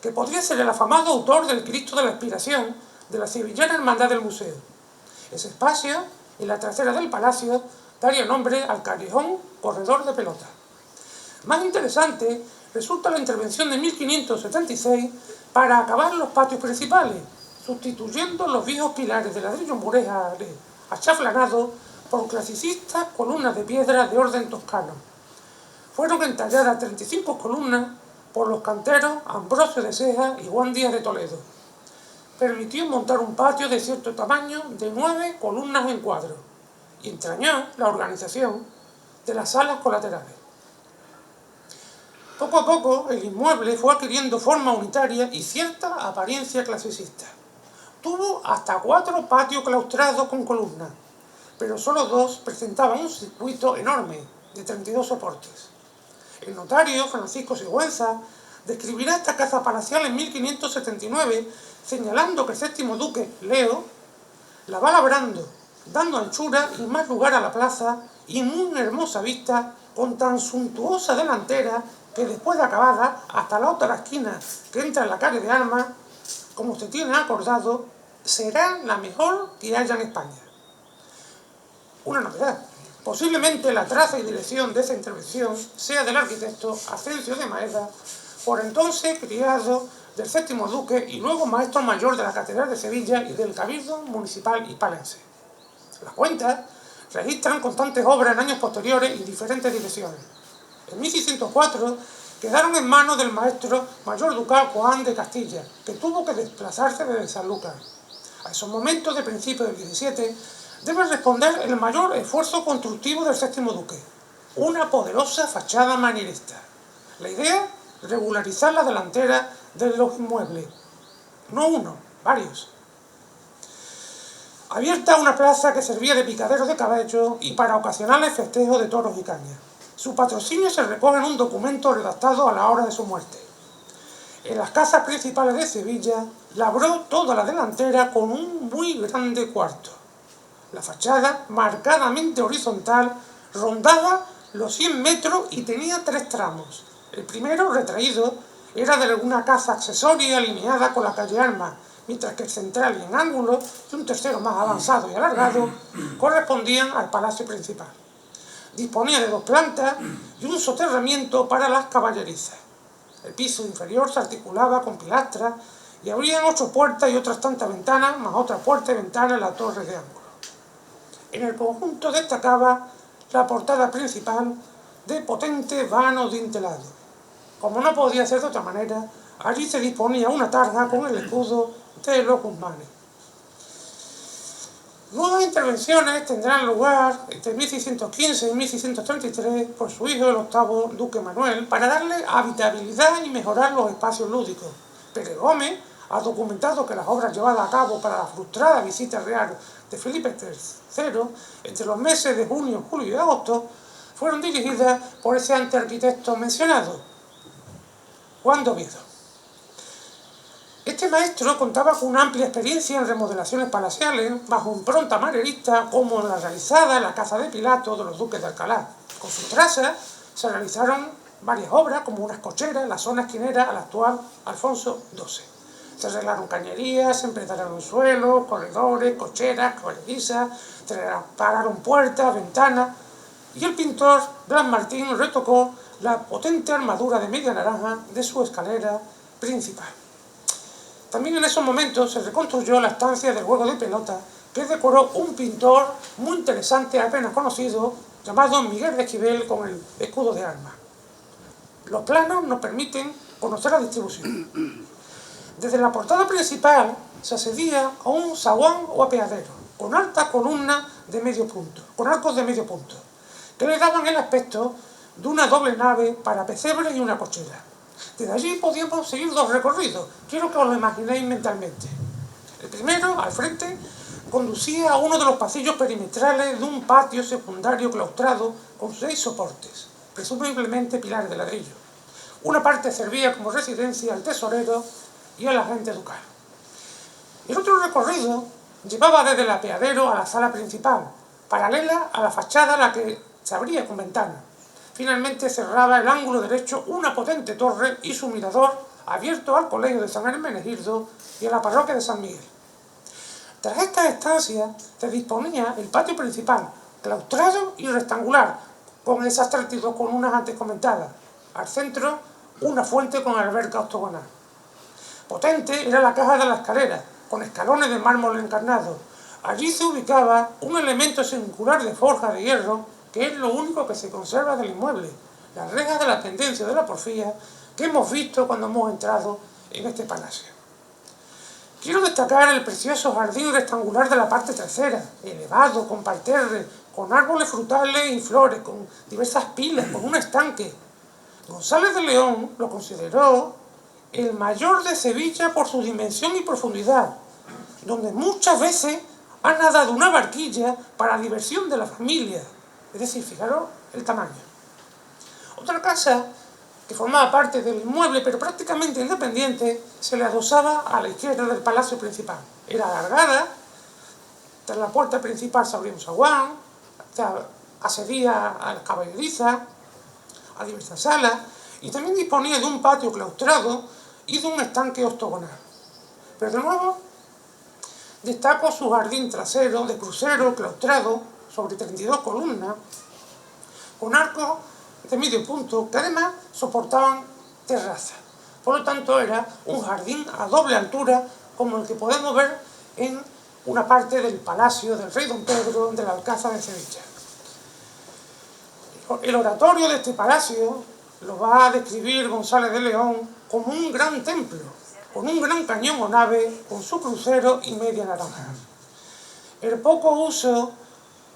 que podría ser el afamado autor del Cristo de la Expiración de la sevillana Hermandad del Museo. Ese espacio, en la trasera del palacio, daría nombre al callejón Corredor de Pelota. Más interesante resulta la intervención de 1576 para acabar los patios principales, sustituyendo los viejos pilares de ladrillo murales achaflanados por clasicistas columnas de piedra de orden toscano. Fueron entalladas 35 columnas por los canteros Ambrosio de Ceja y Juan Díaz de Toledo. Permitió montar un patio de cierto tamaño de 9 columnas en cuadro y entrañó la organización de las salas colaterales. Poco a poco el inmueble fue adquiriendo forma unitaria y cierta apariencia clasicista. Tuvo hasta 4 patios claustrados con columnas, pero solo 2 presentaban un circuito enorme de 32 soportes. El notario Francisco Sigüenza describirá esta casa palacial en 1579, señalando que el séptimo duque, Leo, la va labrando, dando anchura y más lugar a la plaza y una hermosa vista con tan suntuosa delantera que después de acabada, hasta la otra esquina que entra en la calle de Armas, como se tiene acordado, será la mejor que haya en España. Una novedad. Posiblemente la traza y dirección de esa intervención sea del arquitecto Asensio de Maeda, por entonces criado del séptimo duque y luego maestro mayor de la Catedral de Sevilla y del Cabildo Municipal hispalense. Las cuentas registran constantes obras en años posteriores y diferentes direcciones. En 1604 quedaron en manos del maestro mayor ducal Juan de Castilla, que tuvo que desplazarse desde San Lucas. A esos momentos de principios del XVII debe responder el mayor esfuerzo constructivo del séptimo duque, una poderosa fachada manierista. La idea, regularizar la delantera de los inmuebles, no uno, varios. Abierta una plaza que servía de picadero de caballos y para ocasionales festejos de toros y cañas. Su patrocinio se recoge en un documento redactado a la hora de su muerte. En las casas principales de Sevilla labró toda la delantera con un muy grande cuarto. La fachada, marcadamente horizontal, rondaba los 100 metros y tenía 3 tramos. El primero, retraído, era de una casa accesoria alineada con la calle Armas, mientras que el central y en ángulo, y un tercero más avanzado y alargado, correspondían al palacio principal. Disponía de 2 plantas y un soterramiento para las caballerizas. El piso inferior se articulaba con pilastras y abrían 8 puertas y otras tantas ventanas, más otra puerta y ventana en la torre de ángulo. En el conjunto destacaba la portada principal de potente vano dintelado. Como no podía ser de otra manera, allí se disponía una targa con el escudo de los Guzmanes. Nuevas intervenciones tendrán lugar entre 1615 y 1633 por su hijo el octavo duque Manuel para darle habitabilidad y mejorar los espacios lúdicos. Pérez Gómez ha documentado que las obras llevadas a cabo para la frustrada visita real de Felipe III entre los meses de junio, julio y agosto fueron dirigidas por ese antearquitecto mencionado, Juan de Oviedo. Este maestro contaba con una amplia experiencia en remodelaciones palaciales bajo impronta manierista como la realizada en la Casa de Pilato de los duques de Alcalá. Con sus trazas se realizaron varias obras como unas cocheras en la zona esquinera al actual Alfonso XII. Se arreglaron cañerías, se empedraron suelos, corredores, cocheras, caballerizas, se repararon puertas, ventanas y el pintor Blas Martín retocó la potente armadura de media naranja de su escalera principal. También en esos momentos se reconstruyó la estancia del juego de pelota que decoró un pintor muy interesante apenas conocido llamado Miguel de Esquivel con el escudo de armas. Los planos nos permiten conocer la distribución. Desde la portada principal se accedía a un zaguán o apeadero con altas columnas de medio punto, con arcos de medio punto, que le daban el aspecto de una doble nave para pesebre y una cochera. Desde allí podíamos seguir 2 recorridos. Quiero que os lo imaginéis mentalmente. El primero, al frente, conducía a uno de los pasillos perimetrales de un patio secundario claustrado con 6 soportes, presumiblemente pilares de ladrillo. Una parte servía como residencia al tesorero y al agente ducal. El otro recorrido llevaba desde el apeadero a la sala principal, paralela a la fachada a la que se abría con ventana. Finalmente cerraba el ángulo derecho una potente torre y su mirador abierto al colegio de San Hermenegildo y a la parroquia de San Miguel. Tras esta estancia se disponía el patio principal, claustrado y rectangular, con esas 32 columnas antes comentadas. Al centro, una fuente con alberca octogonal. Potente era la caja de la escalera, con escalones de mármol encarnado. Allí se ubicaba un elemento singular de forja de hierro, que es lo único que se conserva del inmueble, las rejas de la pendencia de la porfía que hemos visto cuando hemos entrado en este palacio. Quiero destacar el precioso jardín rectangular de la parte trasera, elevado, con parterre, con árboles frutales y flores, con diversas pilas, con un estanque. González de León lo consideró el mayor de Sevilla por su dimensión y profundidad, donde muchas veces ha nadado una barquilla para diversión de la familia. Es decir, fijaros el tamaño. Otra casa que formaba parte del inmueble, pero prácticamente independiente, se le adosaba a la izquierda del palacio principal. Era alargada, tras la puerta principal se abría un zaguán, accedía a la caballeriza, a diversas salas, y también disponía de un patio claustrado y de un estanque octogonal. Pero de nuevo, destaco su jardín trasero de crucero claustrado sobre 32 columnas, con arcos de medio punto que además soportaban terraza. Por lo tanto, era un jardín a doble altura, como el que podemos ver en una parte del palacio del rey Don Pedro del Alcázar de Sevilla. El oratorio de este palacio lo va a describir González de León como un gran templo, con un gran cañón o nave, con su crucero y media naranja. El poco uso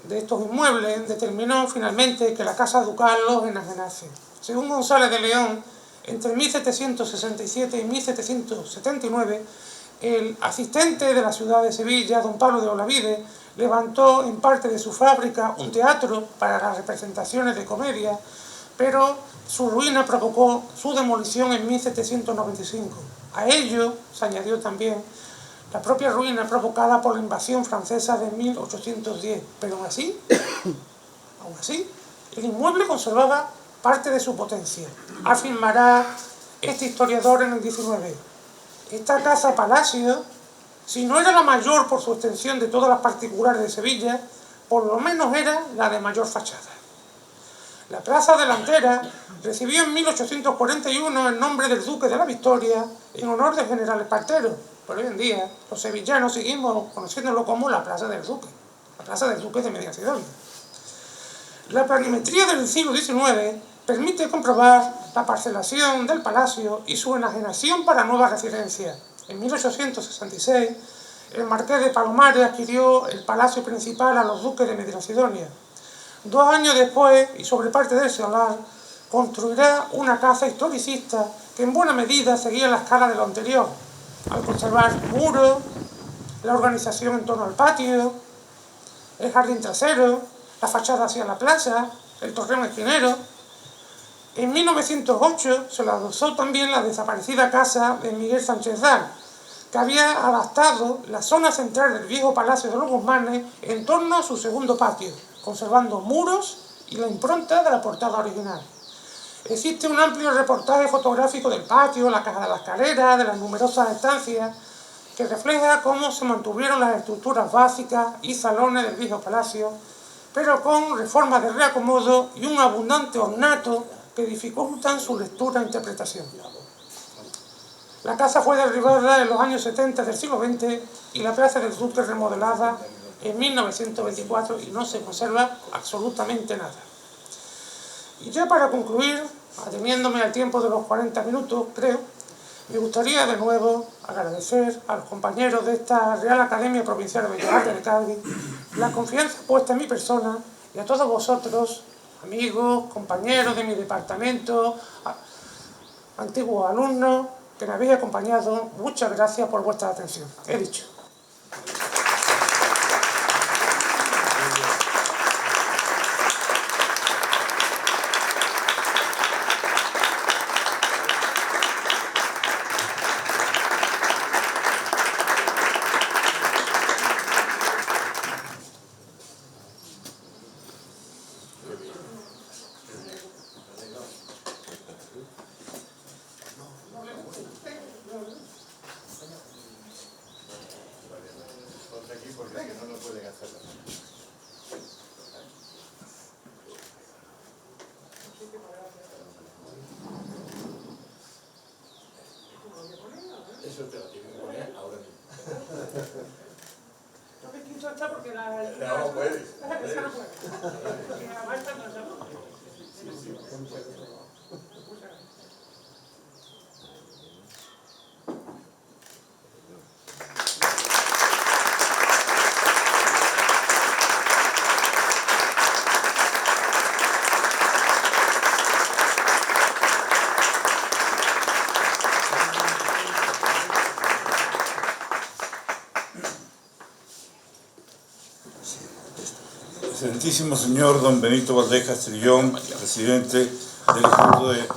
de estos inmuebles determinó finalmente que la Casa Ducal los enajenase. Según González de León, entre 1767 y 1779, el asistente de la ciudad de Sevilla, don Pablo de Olavide, levantó en parte de su fábrica un teatro para las representaciones de comedia, pero su ruina provocó su demolición en 1795. A ello se añadió también la propia ruina provocada por la invasión francesa de 1810, pero aún así, el inmueble conservaba parte de su potencia. Afirmará este historiador en el XIX. Esta casa-palacio, si no era la mayor por su extensión de todas las particulares de Sevilla, por lo menos era la de mayor fachada. La plaza delantera recibió en 1841 el nombre del Duque de la Victoria en honor del general Espartero, pero hoy en día los sevillanos seguimos conociéndolo como la Plaza del Duque, la Plaza del Duque de Medinaceli. La planimetría del siglo XIX permite comprobar la parcelación del palacio y su enajenación para nuevas residencias. En 1866, el marqués de Palomares adquirió el palacio principal a los duques de Medinaceli. 2 años después, y sobre parte del solar, construirá una casa historicista que en buena medida seguía la escala de lo anterior, al conservar muros, la organización en torno al patio, el jardín trasero, la fachada hacia la plaza, el torreón esquinero. En 1908 se le adosó también la desaparecida casa de Miguel Sánchez Dal, que había adaptado la zona central del viejo Palacio de los Guzmanes en torno a su segundo patio, conservando muros y la impronta de la portada original. Existe un amplio reportaje fotográfico del patio, la caja de la escalera, de las numerosas estancias, que refleja cómo se mantuvieron las estructuras básicas y salones del viejo palacio, pero con reformas de reacomodo y un abundante ornato que dificultan su lectura e interpretación. La casa fue derribada en los años 70 del siglo XX y la Plaza del Duque remodelada en 1924 y no se conserva absolutamente nada. Y ya para concluir, ateniéndome al tiempo de los 40 minutos, creo, me gustaría de nuevo agradecer a los compañeros de esta Real Academia Provincial de Bellas Artes de Cádiz la confianza puesta en mi persona y a todos vosotros, amigos, compañeros de mi departamento, antiguos alumnos que me habéis acompañado. Muchas gracias por vuestra atención. He dicho. Eso te lo tienes que poner ahora mismo. No me quito esta porque la... No puedes. Esa no puede. Porque la marcha no se puede. Excelentísimo señor don Benito Valdés Castrillón, presidente del Instituto de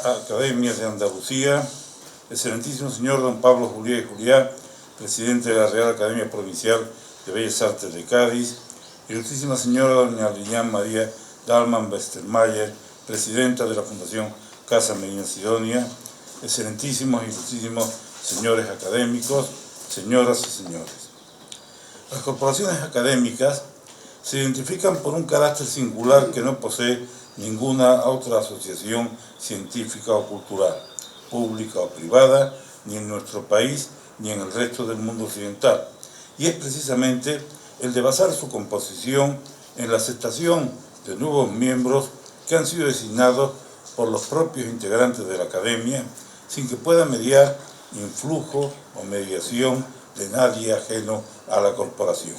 Academias de Andalucía, excelentísimo señor don Pablo Juliá y Juliá, presidente de la Real Academia Provincial de Bellas Artes de Cádiz, ilustrísima señora doña Lilian María Dalman Westermayer, presidenta de la Fundación Casa Medina Sidonia, excelentísimos y ilustrísimos señores académicos, señoras y señores. Las corporaciones académicas se identifican por un carácter singular que no posee ninguna otra asociación científica o cultural, pública o privada, ni en nuestro país ni en el resto del mundo occidental, y es precisamente el de basar su composición en la aceptación de nuevos miembros que han sido designados por los propios integrantes de la Academia, sin que pueda mediar influjo o mediación de nadie ajeno a la corporación.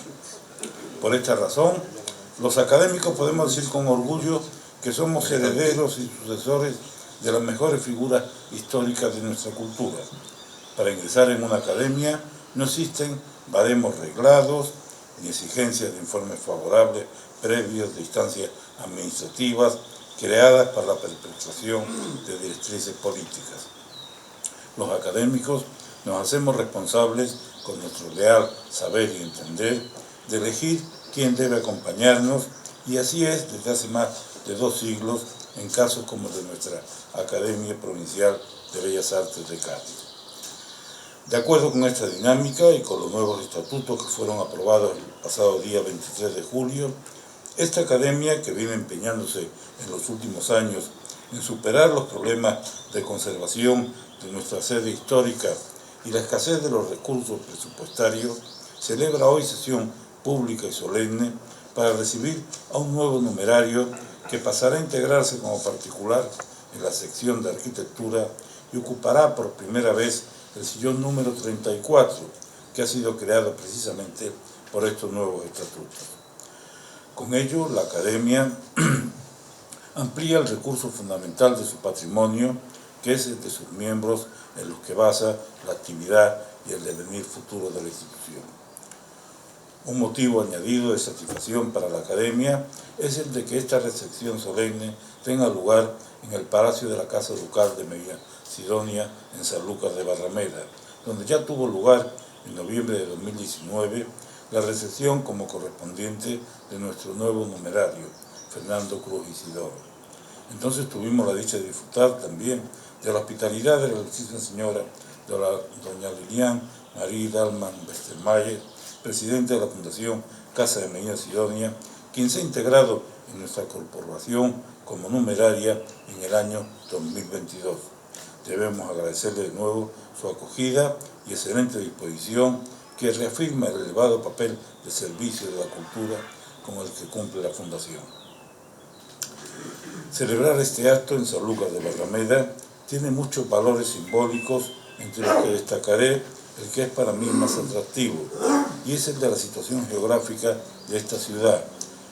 Por esta razón, los académicos podemos decir con orgullo que somos herederos y sucesores de las mejores figuras históricas de nuestra cultura. Para ingresar en una academia no existen baremos reglados ni exigencias de informes favorables previos de instancias administrativas creadas para la perpetuación de directrices políticas. Los académicos nos hacemos responsables con nuestro leal saber y entender de elegir quién debe acompañarnos, y así es desde hace más de 2 siglos en casos como el de nuestra Academia Provincial de Bellas Artes de Cádiz. De acuerdo con esta dinámica y con los nuevos estatutos que fueron aprobados el pasado día 23 de julio, esta academia, que viene empeñándose en los últimos años en superar los problemas de conservación de nuestra sede histórica y la escasez de los recursos presupuestarios, celebra hoy sesión pública y solemne para recibir a un nuevo numerario que pasará a integrarse como particular en la sección de arquitectura y ocupará por primera vez el sillón número 34, que ha sido creado precisamente por estos nuevos estatutos. Con ello, la Academia amplía el recurso fundamental de su patrimonio, que es el de sus miembros, en los que basa la actividad y el devenir futuro de la institución. Un motivo añadido de satisfacción para la Academia es el de que esta recepción solemne tenga lugar en el Palacio de la Casa Ducal de Medina Sidonia, en Sanlúcar de Barrameda, donde ya tuvo lugar en noviembre de 2019 la recepción como correspondiente de nuestro nuevo numerario, Fernando Cruz Isidoro. Entonces tuvimos la dicha de disfrutar también de la hospitalidad de la Ilustrísima Señora doña Lilian Marie Dalman Westermayer, presidenta de la Fundación Casa de Medina Sidonia, quien se ha integrado en nuestra corporación como numeraria en el año 2022. Debemos agradecerle de nuevo su acogida y excelente disposición, que reafirma el elevado papel de servicio de la cultura como el que cumple la Fundación. Celebrar este acto en Sanlúcar de Barrameda tiene muchos valores simbólicos, entre los que destacaré el que es para mí más atractivo, y es el de la situación geográfica de esta ciudad,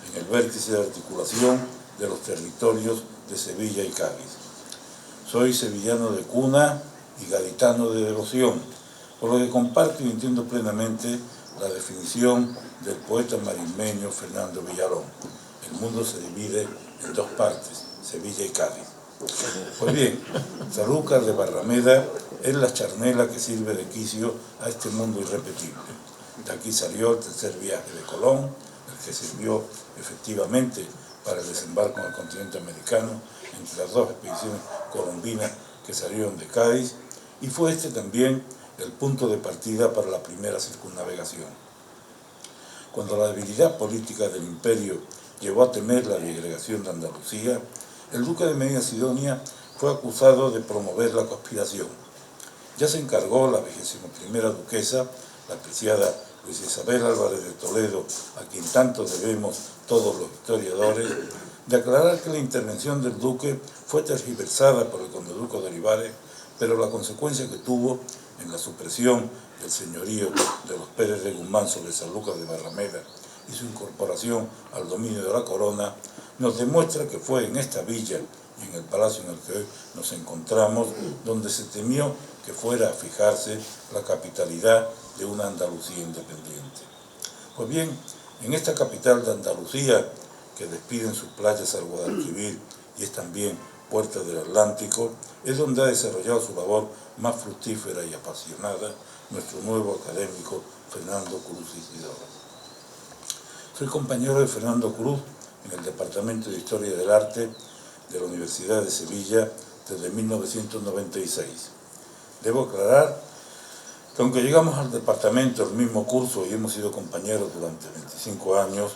en el vértice de articulación de los territorios de Sevilla y Cádiz. Soy sevillano de cuna y gaditano de devoción, por lo que comparto y entiendo plenamente la definición del poeta marismeño Fernando Villalón. El mundo se divide en dos partes, Sevilla y Cádiz. Pues bien, Sanlúcar de Barrameda es la charnela que sirve de quicio a este mundo irrepetible. De aquí salió el tercer viaje de Colón, el que sirvió efectivamente para el desembarco en el continente americano entre las dos expediciones colombinas que salieron de Cádiz, y fue este también el punto de partida para la primera circunnavegación. Cuando la debilidad política del imperio llevó a temer la disgregación de Andalucía, el duque de Medina Sidonia fue acusado de promover la conspiración. Ya se encargó la 21ª duquesa, la apreciada Luisa Isabel Álvarez de Toledo, a quien tanto debemos todos los historiadores, de aclarar que la intervención del duque fue tergiversada por el condeduque de Olivares, pero la consecuencia que tuvo en la supresión del señorío de los Pérez de Guzmán sobre Sanlúcar de Barrameda y su incorporación al dominio de la corona, nos demuestra que fue en esta villa y en el palacio en el que hoy nos encontramos donde se temió que fuera a fijarse la capitalidad de una Andalucía independiente. Pues bien, en esta capital de Andalucía, que despide en sus playas al Guadalquivir y es también puerta del Atlántico, es donde ha desarrollado su labor más fructífera y apasionada nuestro nuevo académico Fernando Cruz Isidoro. Soy compañero de Fernando Cruz en el Departamento de Historia del Arte de la Universidad de Sevilla desde 1996. Debo aclarar que aunque llegamos al departamento el mismo curso y hemos sido compañeros durante 25 años,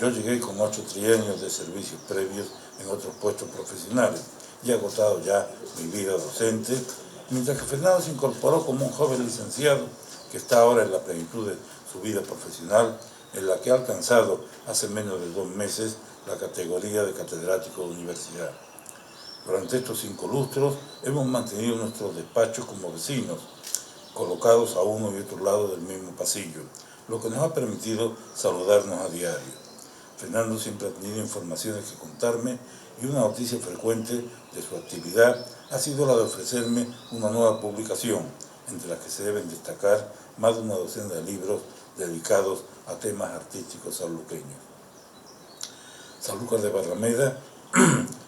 yo llegué con 8 trienios de servicios previos en otros puestos profesionales y he agotado ya mi vida docente, mientras que Fernando se incorporó como un joven licenciado que está ahora en la plenitud de su vida profesional, en la que ha alcanzado hace menos de 2 meses la categoría de catedrático de universidad. Durante estos 5 lustros hemos mantenido nuestros despachos como vecinos, colocados a uno y otro lado del mismo pasillo, lo que nos ha permitido saludarnos a diario. Fernando siempre ha tenido informaciones que contarme y una noticia frecuente de su actividad ha sido la de ofrecerme una nueva publicación, entre las que se deben destacar más de una docena de libros dedicados a temas artísticos sanluqueños. Sanlúcar de Barrameda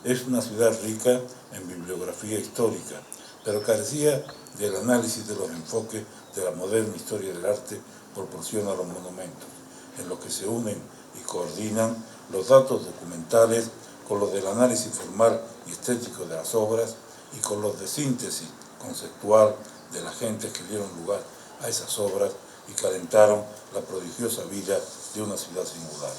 es una ciudad rica en bibliografía histórica, pero carecía del análisis de los enfoques de la moderna historia del arte proporciona a los monumentos, en los que se unen y coordinan los datos documentales con los del análisis formal y estético de las obras y con los de síntesis conceptual de las gentes que dieron lugar a esas obras y calentaron la prodigiosa vida de una ciudad singular.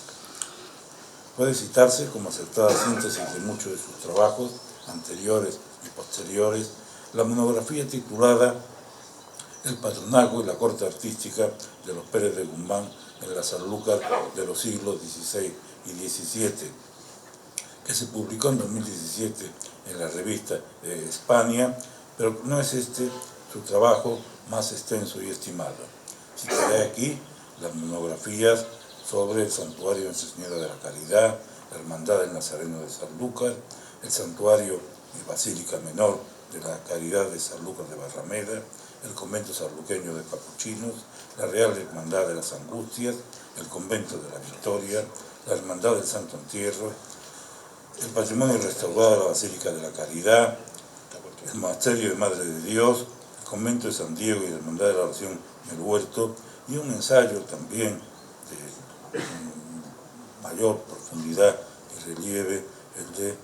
Puede citarse como acertada síntesis de muchos de sus trabajos anteriores y posteriores la monografía titulada El patronazgo y la corte artística de los Pérez de Guzmán en la Sanlúcar de los siglos XVI y XVII, que se publicó en 2017 en la revista España, pero no es este su trabajo más extenso y estimado. Citaré aquí las monografías sobre el Santuario de Nuestra Señora de la Caridad, la Hermandad del Nazareno de Sanlúcar, el Santuario y Basílica Menor de la Caridad de Sanlúcar de Barrameda, el Convento Sanluqueño de Capuchinos, la Real Hermandad de las Angustias, el Convento de la Victoria, la Hermandad del Santo Entierro, el patrimonio restaurado de la Basílica de la Caridad, el Monasterio de Madre de Dios, el Convento de San Diego y la Hermandad de la Oración en el Huerto, y un ensayo también de mayor profundidad y relieve, el de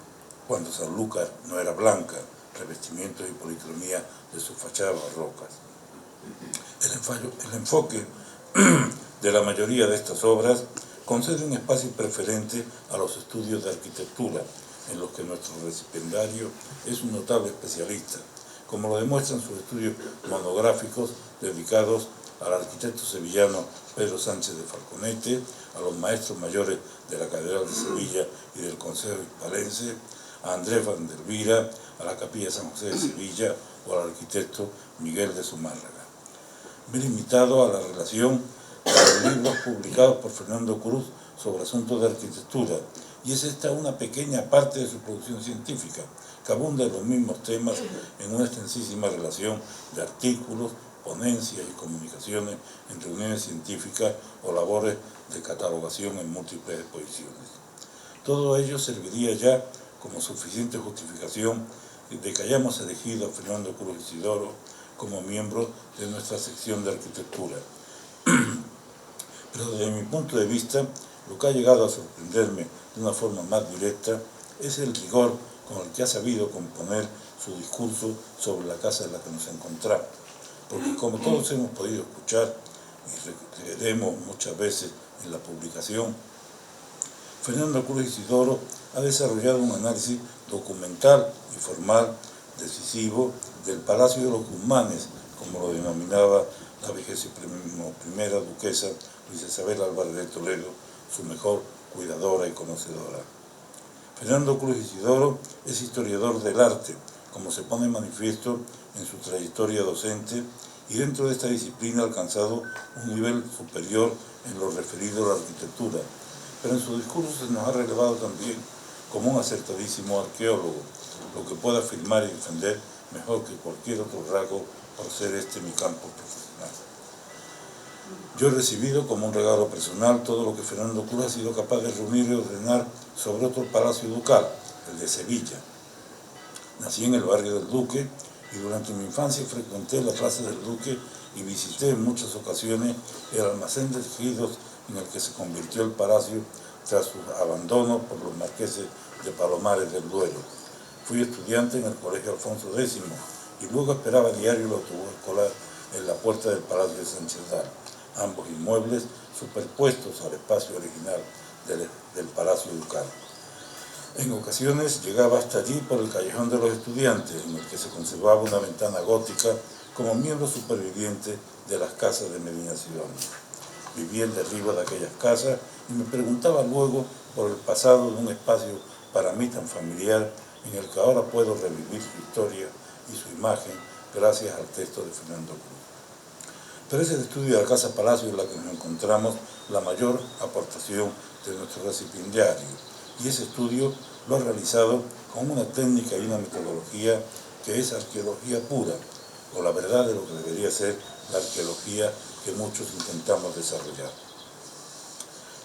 Cuando Sanlúcar no era blanca, revestimientos y policromía de sus fachadas barrocas. El enfoque de la mayoría de estas obras concede un espacio preferente a los estudios de arquitectura, en los que nuestro recipiendario es un notable especialista, como lo demuestran sus estudios monográficos dedicados al arquitecto sevillano Pedro Sánchez de Falconete, a los maestros mayores de la Catedral de Sevilla y del Consejo Hispalense, a Andrés van der Vira, a la Capilla San José de Sevilla o al arquitecto Miguel de Zumárraga. Me he limitado a la relación de los libros publicados por Fernando Cruz sobre asuntos de arquitectura, y es esta una pequeña parte de su producción científica, que abunda en los mismos temas en una extensísima relación de artículos, ponencias y comunicaciones en reuniones científicas o labores de catalogación en múltiples exposiciones. Todo ello serviría ya como suficiente justificación de que hayamos elegido a Fernando Cruz Isidoro como miembro de nuestra sección de arquitectura. Pero desde mi punto de vista, lo que ha llegado a sorprenderme de una forma más directa es el rigor con el que ha sabido componer su discurso sobre la casa en la que nos encontramos. Porque como todos hemos podido escuchar y leeremos muchas veces en la publicación, Fernando Cruz Isidoro ha desarrollado un análisis documental y formal decisivo del Palacio de los Guzmanes, como lo denominaba la 21ª duquesa Luisa Isabel Álvarez de Toledo, su mejor cuidadora y conocedora. Fernando Cruz Isidoro es historiador del arte, como se pone en manifiesto en su trayectoria docente, y dentro de esta disciplina ha alcanzado un nivel superior en lo referido a la arquitectura, pero en su discurso se nos ha relevado también como un acertadísimo arqueólogo, lo que puede afirmar y defender mejor que cualquier otro rasgo por ser este mi campo profesional. Yo he recibido como un regalo personal todo lo que Fernando Cruz ha sido capaz de reunir y ordenar sobre otro palacio ducal, el de Sevilla. Nací en el barrio del Duque y durante mi infancia frecuenté la Plaza del Duque y visité en muchas ocasiones el almacén de tejidos en el que se convirtió el palacio tras su abandono por los marqueses de Palomares del Duero. Fui estudiante en el Colegio Alfonso X y luego esperaba diario el autobús escolar en la puerta del Palacio de Sánchez d'Arc, ambos inmuebles superpuestos al espacio original del Palacio Ducal. En ocasiones llegaba hasta allí por el Callejón de los Estudiantes, en el que se conservaba una ventana gótica como miembro superviviente de las casas de Medina Sidonia. Vivía el derribo de aquellas casas y me preguntaba luego por el pasado de un espacio para mí tan familiar en el que ahora puedo revivir su historia y su imagen gracias al texto de Fernando Cruz. Pero es el estudio de la Casa Palacio en la que nos encontramos la mayor aportación de nuestro recipiendario, y ese estudio lo ha realizado con una técnica y una metodología que es arqueología pura, o la verdad de lo que debería ser la arqueología que muchos intentamos desarrollar.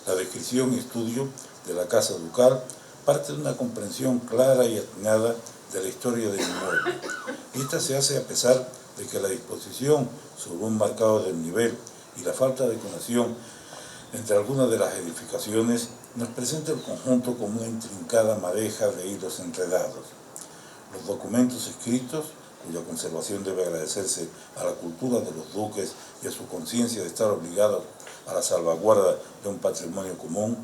La descripción y estudio de la Casa Ducal parte de una comprensión clara y atinada de la historia del inmueble, y esta se hace a pesar de que la disposición sobre un marcado desnivel y la falta de conexión entre algunas de las edificaciones nos presenta el conjunto como una intrincada madeja de hilos enredados. Los documentos escritos, cuya conservación debe agradecerse a la cultura de los duques y a su conciencia de estar obligados a la salvaguarda de un patrimonio común,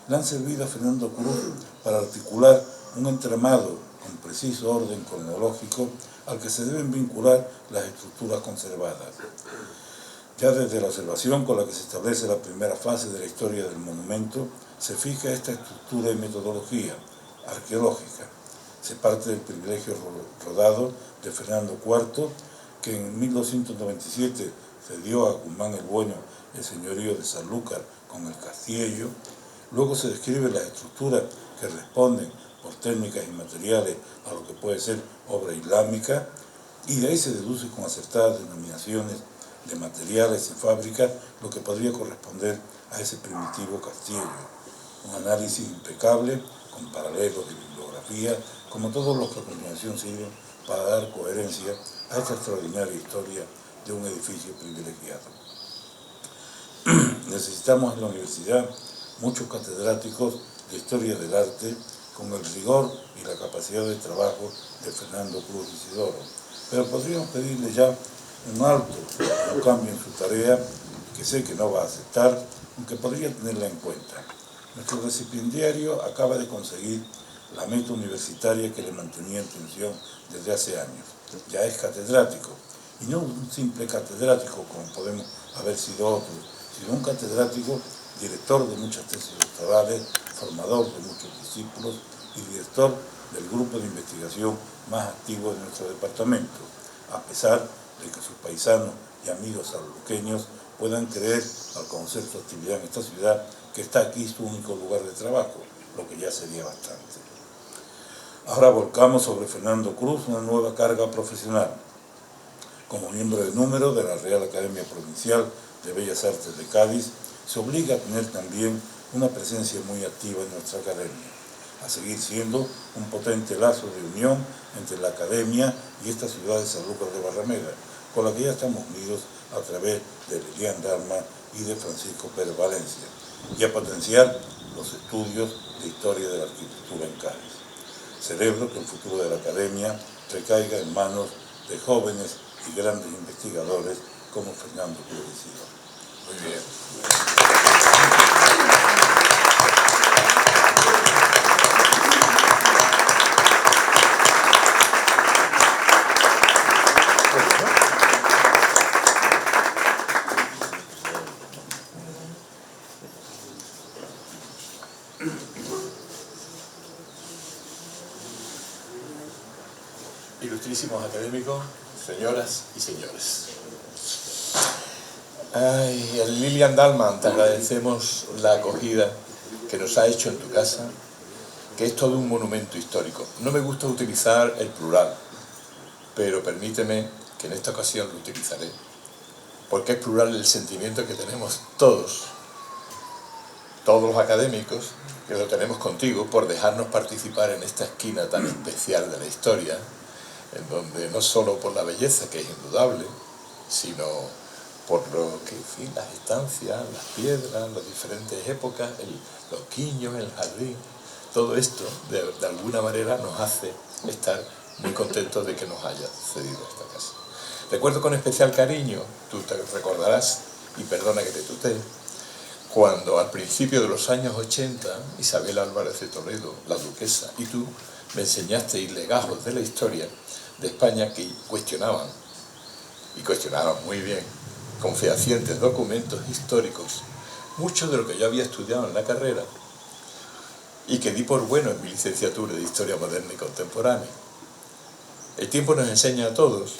le han servido a Fernando Cruz para articular un entramado con preciso orden cronológico al que se deben vincular las estructuras conservadas. Ya desde la observación con la que se establece la primera fase de la historia del monumento, se fija esta estructura y metodología arqueológica. Se parte del privilegio rodado de Fernando IV, que en 1297 cedió a Guzmán el Bueno el señorío de Sanlúcar con el Castillo. Luego se describen las estructuras que responden por técnicas y materiales a lo que puede ser obra islámica, y de ahí se deduce con acertadas denominaciones de materiales y fábricas lo que podría corresponder a ese primitivo castillo. Un análisis impecable, con paralelos de bibliografía, como todos los que a continuación sirven para dar coherencia a esta extraordinaria historia de un edificio privilegiado. Necesitamos en la universidad muchos catedráticos de historia del arte con el rigor y la capacidad de trabajo de Fernando Cruz Isidoro, pero podríamos pedirle ya un alto, un cambio en su tarea, que sé que no va a aceptar, aunque podría tenerla en cuenta. Nuestro recipiendario acaba de conseguir la meta universitaria que le mantenía en tensión desde hace años. Ya es catedrático, y no un simple catedrático como podemos haber sido otros, sino un catedrático director de muchas tesis doctorales, formador de muchos discípulos y director del grupo de investigación más activo de nuestro departamento, a pesar de que sus paisanos y amigos sanluqueños puedan creer, al conocer su actividad en esta ciudad, que está aquí su único lugar de trabajo, lo que ya sería bastante. Ahora volcamos sobre Fernando Cruz una nueva carga profesional. Como miembro de número de la Real Academia Provincial de Bellas Artes de Cádiz, se obliga a tener también una presencia muy activa en nuestra academia, a seguir siendo un potente lazo de unión entre la academia y esta ciudad de Sanlúcar de Barrameda, con la que ya estamos unidos a través de Lilian Dalma y de Francisco Pérez Valencia, y a potenciar los estudios de historia de la arquitectura en Cádiz. Celebro que el futuro de la academia recaiga en manos de jóvenes y grandes investigadores como Fernando Cruz Isidoro. Muy bien. Ilustrísimos académicos, señoras y señores. Ay, Lilian Dalman, te agradecemos la acogida que nos ha hecho en tu casa, que es todo un monumento histórico. No me gusta utilizar el plural, pero permíteme que en esta ocasión lo utilizaré, porque es plural el sentimiento que tenemos todos los académicos, que lo tenemos contigo por dejarnos participar en esta esquina tan especial de la historia, en donde no solo por la belleza, que es indudable, sino por lo que, en fin, las estancias, las piedras, las diferentes épocas, los quiños, el jardín, todo esto de alguna manera nos hace estar muy contentos de que nos haya cedido esta casa. Recuerdo con especial cariño, tú te recordarás, y perdona que te tutee, cuando al principio de los años 80, Isabel Álvarez de Toledo, la duquesa, y tú me enseñasteis legajos de la historia de España que cuestionaban, y cuestionaban muy bien, con fehacientes documentos históricos, mucho de lo que yo había estudiado en la carrera y que di por bueno en mi licenciatura de Historia Moderna y Contemporánea. El tiempo nos enseña a todos,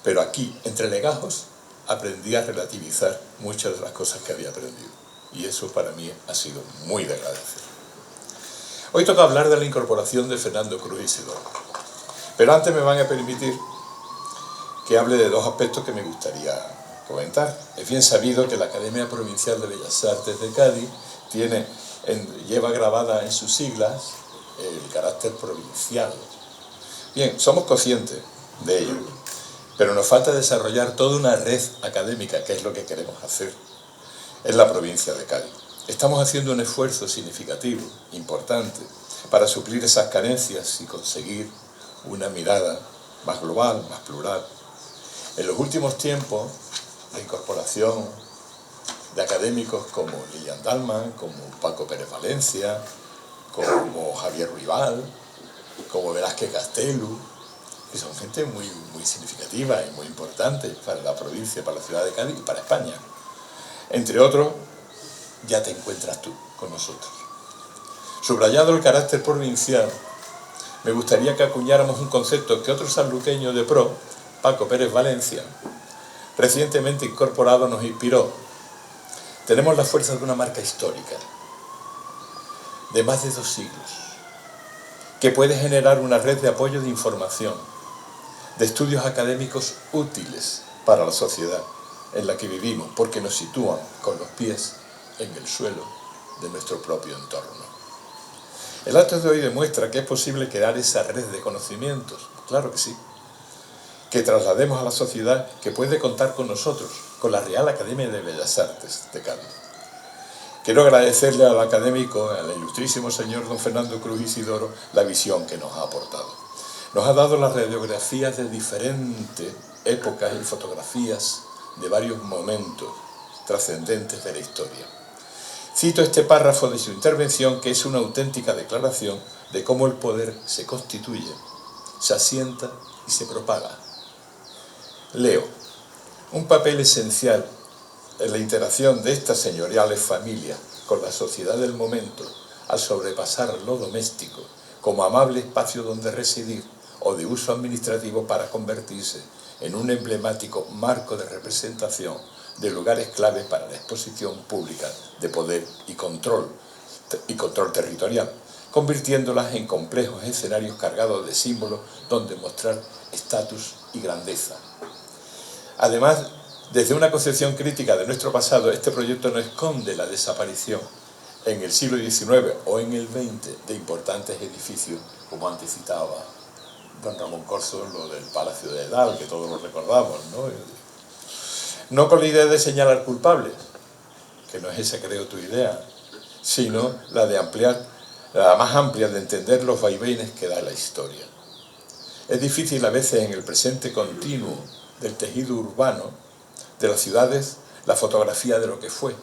pero aquí, entre legajos, aprendí a relativizar muchas de las cosas que había aprendido. Y eso para mí ha sido muy de agradecer. Hoy toca hablar de la incorporación de Fernando Cruz Isidoro. Pero antes me van a permitir que hable de dos aspectos que me gustaría comentar. Es bien sabido que la Academia Provincial de Bellas Artes de Cádiz lleva grabada en sus siglas el carácter provincial. Bien, somos conscientes de ello, pero nos falta desarrollar toda una red académica, que es lo que queremos hacer en la provincia de Cádiz. estamos haciendo un esfuerzo significativo, importante, para suplir esas carencias y conseguir una mirada más global, más plural. En los últimos tiempos, la incorporación de académicos como Lilian Dalman, como Paco Pérez Valencia, como Javier Ruibal, como Velázquez Castelu, que son gente muy significativa y muy importante para la provincia, para la ciudad de Cádiz y para España. Entre otros, ya te encuentras tú con nosotros. Subrayado el carácter provincial, me gustaría que acuñáramos un concepto que otro sanluqueño de pro, Paco Pérez Valencia, recientemente incorporado, nos inspiró. Tenemos la fuerza de una marca histórica, de más de 2 siglos, que puede generar una red de apoyo de información, de estudios académicos útiles para la sociedad en la que vivimos, porque nos sitúan con los pies en el suelo de nuestro propio entorno. El acto de hoy demuestra que es posible crear esa red de conocimientos, claro que sí, que traslademos a la sociedad, que puede contar con nosotros, con la Real Academia de Bellas Artes de Cádiz. Quiero agradecerle al académico, al ilustrísimo señor don Fernando Cruz Isidoro, la visión que nos ha aportado. Nos ha dado las radiografías de diferentes épocas y fotografías de varios momentos trascendentes de la historia. Cito este párrafo de su intervención, que es una auténtica declaración de cómo el poder se constituye, se asienta y se propaga. Leo: un papel esencial en la interacción de estas señoriales familias con la sociedad del momento, al sobrepasar lo doméstico como amable espacio donde residir o de uso administrativo para convertirse en un emblemático marco de representación de lugares clave para la exposición pública de poder y control territorial, convirtiéndolas en complejos escenarios cargados de símbolos donde mostrar estatus y grandeza. Además, desde una concepción crítica de nuestro pasado, este proyecto no esconde la desaparición en el siglo XIX o en el XX de importantes edificios, como antes citaba don Ramón Corzo, lo del Palacio de Edal, que todos lo recordamos, ¿no? No con la idea de señalar culpables, que no es esa, creo, tu idea, sino la de ampliar, la más amplia de entender los vaivenes que da la historia. Es difícil a veces en el presente continuo del tejido urbano de las ciudades la fotografía de lo que fue.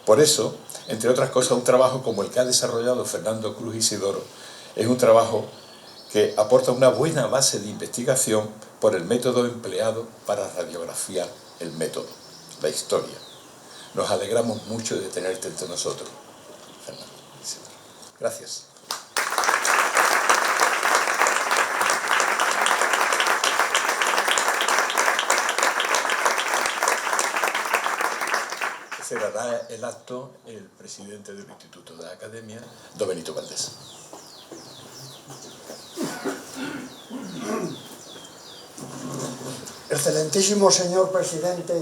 Por eso, entre otras cosas, un trabajo como el que ha desarrollado Fernando Cruz Isidoro es un trabajo que aporta una buena base de investigación por el método empleado para radiografiar el método, la historia. Nos alegramos mucho de tenerte entre nosotros, Fernando. Gracias. Cerrará el acto el presidente del Instituto de la Academia, don Benito Valdés. Excelentísimo señor presidente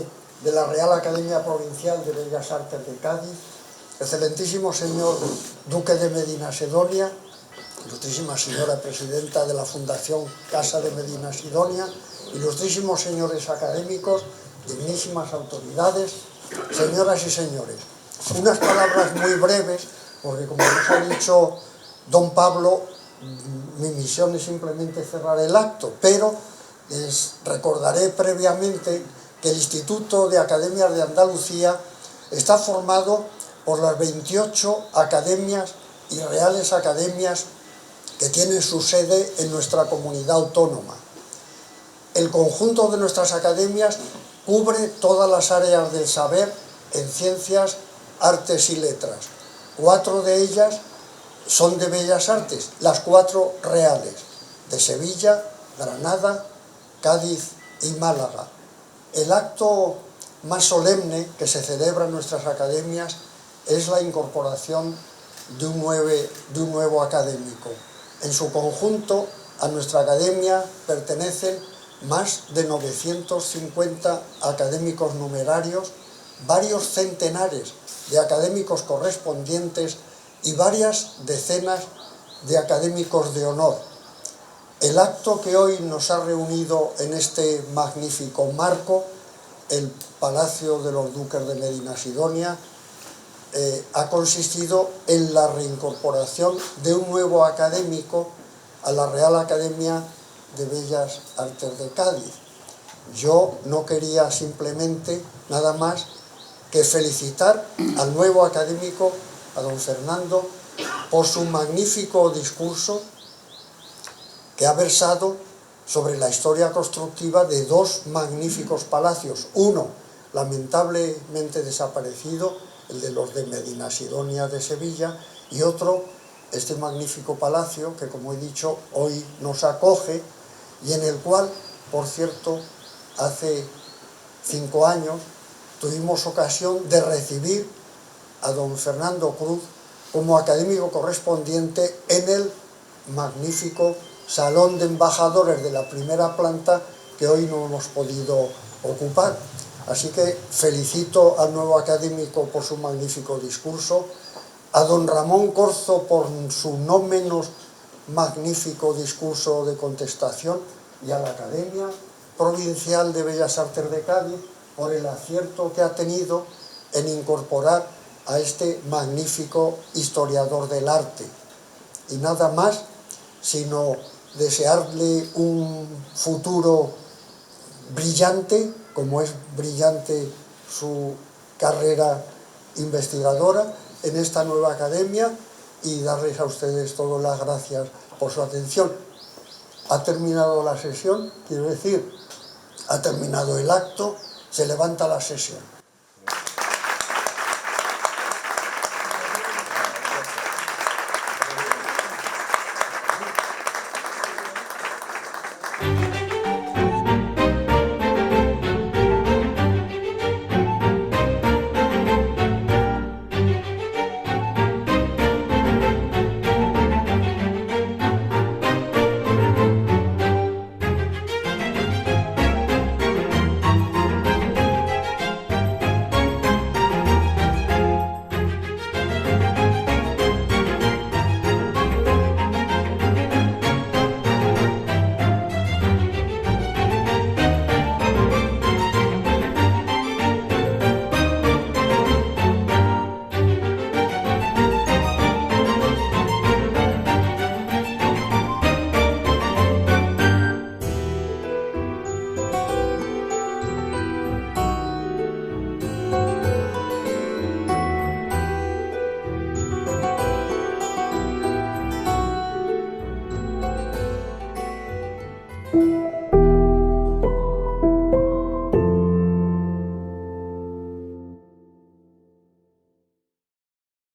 de la Real Academia Provincial de Bellas Artes de Cádiz, excelentísimo señor duque de Medina Sidonia, ilustrísima señora presidenta de la Fundación Casa de Medina Sidonia, ilustrísimos señores académicos, dignísimas autoridades, señoras y señores. Unas palabras muy breves, porque como nos ha dicho don Pablo, mi misión es simplemente cerrar el acto, pero les recordaré previamente que el Instituto de Academias de Andalucía está formado por las 28 academias y reales academias que tienen su sede en nuestra comunidad autónoma. El conjunto de nuestras academias cubre todas las áreas del saber en ciencias, artes y letras. 4 de ellas son de Bellas Artes, las 4 reales, de Sevilla, Granada, Cádiz y Málaga. El acto más solemne que se celebra en nuestras academias es la incorporación de un nuevo académico. En su conjunto, a nuestra academia pertenecen más de 950 académicos numerarios, varios centenares de académicos correspondientes y varias decenas de académicos de honor. El acto que hoy nos ha reunido en este magnífico marco, el Palacio de los Duques de Medina Sidonia, ha consistido en la reincorporación de un nuevo académico a la Real Academia de Bellas Artes de Cádiz. Yo no quería simplemente nada más que felicitar al nuevo académico, a don Fernando, por su magnífico discurso que ha versado sobre la historia constructiva de dos magníficos palacios. Uno, lamentablemente desaparecido, el de los de Medinasidonia de Sevilla, y otro, este magnífico palacio que, como he dicho, hoy nos acoge y en el cual, por cierto, hace 5 años tuvimos ocasión de recibir a don Fernando Cruz como académico correspondiente en el magnífico Salón de Embajadores de la primera planta que hoy no hemos podido ocupar. Así que felicito al nuevo académico por su magnífico discurso, a don Ramón Corzo por su no menos magnífico discurso de contestación y a la Academia Provincial de Bellas Artes de Cádiz por el acierto que ha tenido en incorporar a este magnífico historiador del arte. Y nada más, sino desearle un futuro brillante, como es brillante su carrera investigadora en esta nueva academia, y darles a ustedes todas las gracias por su atención. Ha terminado la sesión, quiero decir, ha terminado el acto, se levanta la sesión.